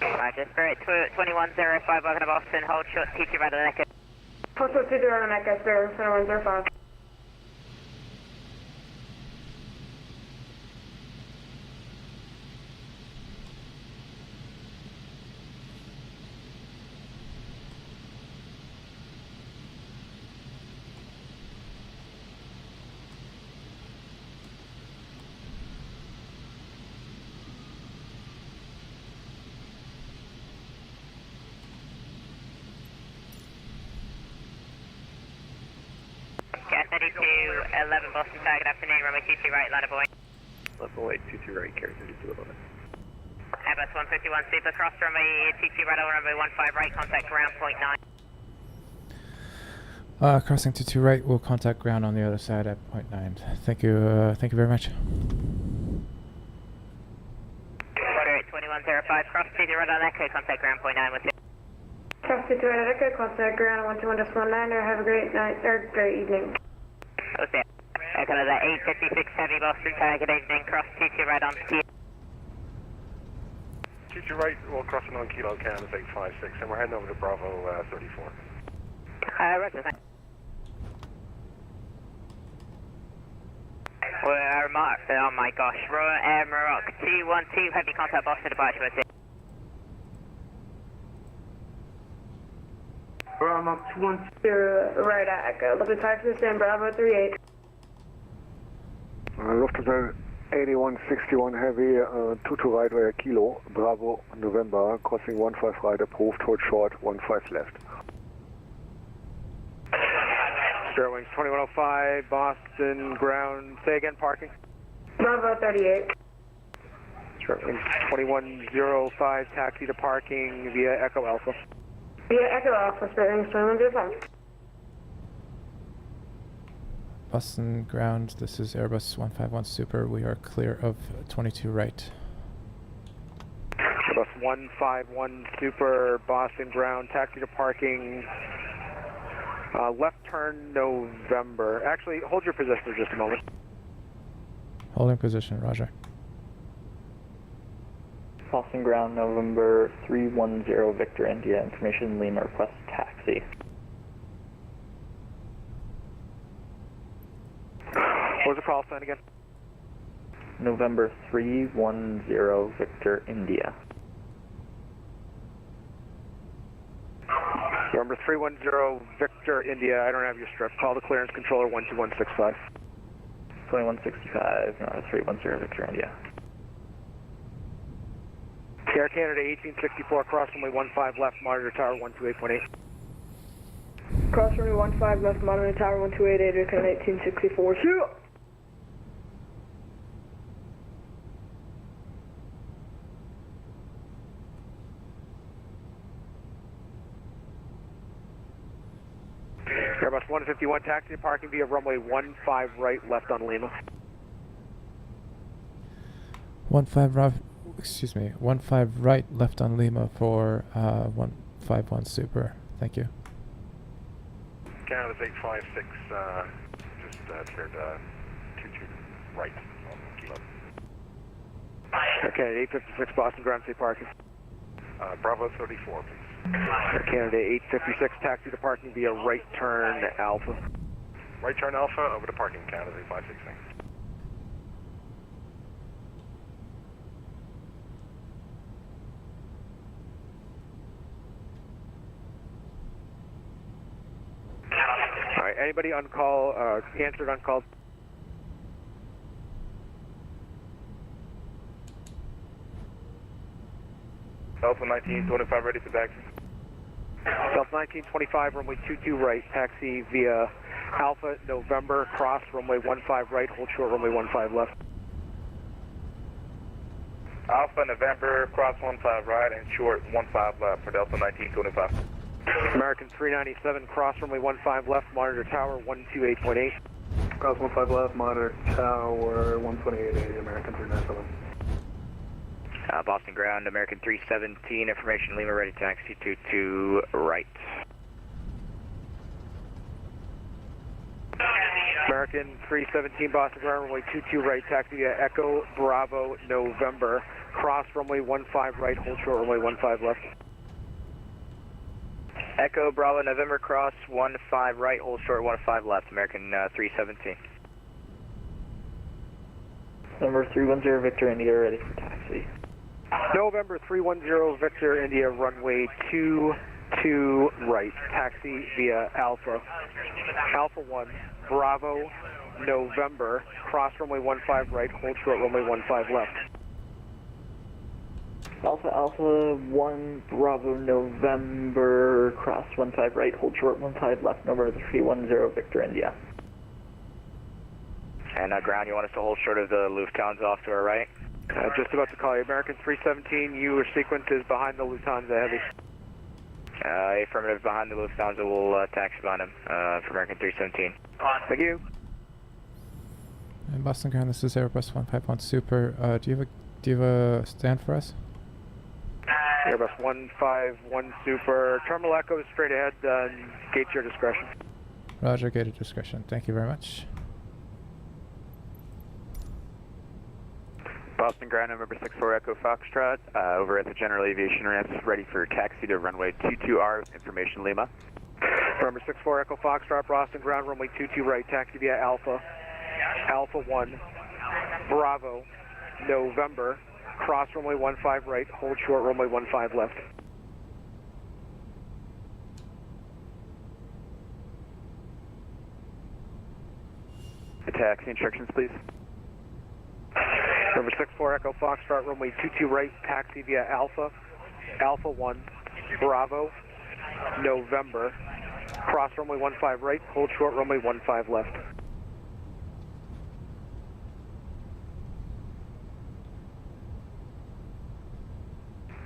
Roger, Spirit 2105, welcome to Boston, hold short, TT right on the neck. Hold short, TT right on the neck, Spirit 2105. Yeah, 3211 Boston Tower, good afternoon, runway 22 right, line of Boeing. Level 22 right, carry 3211. Airbus 151 Super, cross runway 22 right, over runway 15 right, contact ground, point 9. Crossing 22 right, we'll contact ground on the other side at point 9. Thank you very much. Spirit 2105, cross 22 right on Echo, contact ground, point 9 with you. Cross 22 right at Echo, contact ground 121.19, or have a great night, or great evening. Okay. Kind of the 856 Heavy Boston Tower, good evening, cross 22 right on T. 22 right, we're crossing on Kilo Canada 856, and we're heading over to Bravo 34. Roger, thanks. We're Mark, oh my gosh, Maroc 212 Heavy, contact Boston departure with you. Mark 212 right at Echo, looking 5 to stand, Bravo 38. Lufthansa 8161 Heavy, 22 right via Kilo, Bravo, November, crossing 15 right, approved, hold short, 15 left. Spirit Wings 2105, Boston ground, say again, parking? Bravo 38. Spirit Wings 2105, taxi to parking via Echo Alpha. Via Echo Alpha, Spirit Wings 2105. Boston ground, this is Airbus 151 Super. We are clear of 22 right. Airbus 151 Super, Boston ground, taxi to parking, left turn November. Actually, hold your position for just a moment. Holding position, roger. Boston ground, November 310 Victor India, information Lima, request taxi. What was the call sign again? November 310 Victor India. November 310 Victor India, I don't have your strip. Call the clearance controller 12165. 2165, no, 310 Victor India. Air Canada 1864, cross runway 15 left, monitor tower 128.8. Cross runway 15 left, monitor tower 128, Air Canada 1864. Shoot! Airbus 151, taxi to parking via runway 15 right, left on Lima. 15 right, left on Lima for 151 Super. Thank you. Canada's 856, just cleared 22 right on Kilo. Air Canada 856, Boston ground, say parking. Bravo 34, please. Air Canada 856, taxi to parking via right turn Alpha. Right turn Alpha, over to parking, Canada 856. All right, anybody on call, answered on call? Delta 1925 ready for taxi. Delta 1925, runway 22 right, taxi via Alpha November, cross runway 15 right, hold short runway 15 left. Alpha November, cross 15 right and short 15 left for Delta 1925. American 397, cross runway 15 left, monitor tower 128.8. Cross 15 left, monitor tower 128.8, American 397. Boston ground, American 317, information Lima, ready taxi to right. American 317, Boston ground, runway 22 right, taxi via Echo Bravo November, cross runway 15 right, hold short runway 15 left. Echo Bravo November, cross 15 right, hold short 15 left, American 317. November 310 Victor India, ready for taxi. November 310 Victor India, runway 22 right, taxi via Alpha. Alpha 1, Bravo November, cross runway 15 right, hold short runway 15 left. Alpha 1 Bravo November, cross 15 right, hold short 15 left, November 310 Victor India. And ground, you want us to hold short of the Lufthansa off to our right? Just about to call you. American 317, your sequence is behind the Lufthansa Heavy. Affirmative, behind the Lufthansa, we'll taxi behind him for American 317. Thank you. And Boston ground, this is Airbus 151 Super. Do you have a stand for us? Airbus 151 Super, terminal echo straight ahead, gate your discretion. Roger, gated discretion. Thank you very much. Boston ground, November 64 Echo Foxtrot, over at the General Aviation ramps, ready for taxi to runway 22R, information Lima. November 64 Echo Foxtrot, Boston ground, runway 22 right, taxi via Alpha. Alpha 1, Bravo, November, cross runway 15 right, hold short runway 15 left. The taxi instructions, please. November 64 Echo Foxtrot, runway 22 right, taxi via Alpha, Alpha 1, Bravo, November, cross runway 15 right, hold short runway 15 left.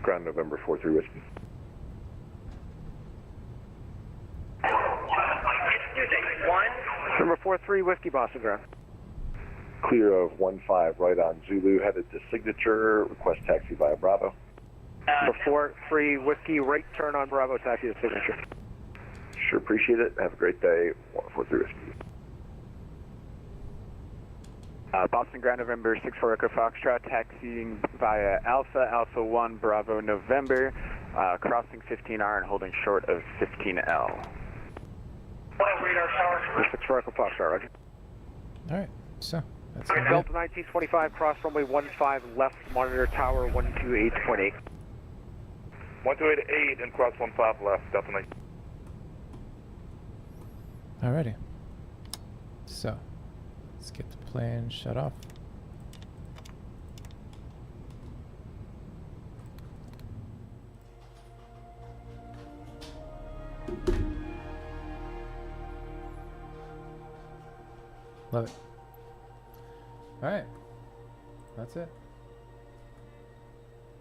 Ground November 43 Whiskey. Number 43 Whiskey Boston ground. Clear of 15 right on Zulu, headed to Signature, request taxi via Bravo. Number 43 Whiskey, right turn on Bravo, taxi to Signature. Sure appreciate it. Have a great day. 43 Whiskey. Boston Ground November 64 Echo Foxtrot, taxiing via Alpha, Alpha 1, Bravo, November, crossing 15R and holding short of 15L. 64 Echo Foxtrot, roger. Alright, so that's Delta 1925, cross runway 15 left, monitor tower 128.8. 128 and cross 15 left, Delta 19. Alrighty. So, let's get the plane shut off. Love it. Alright. That's it.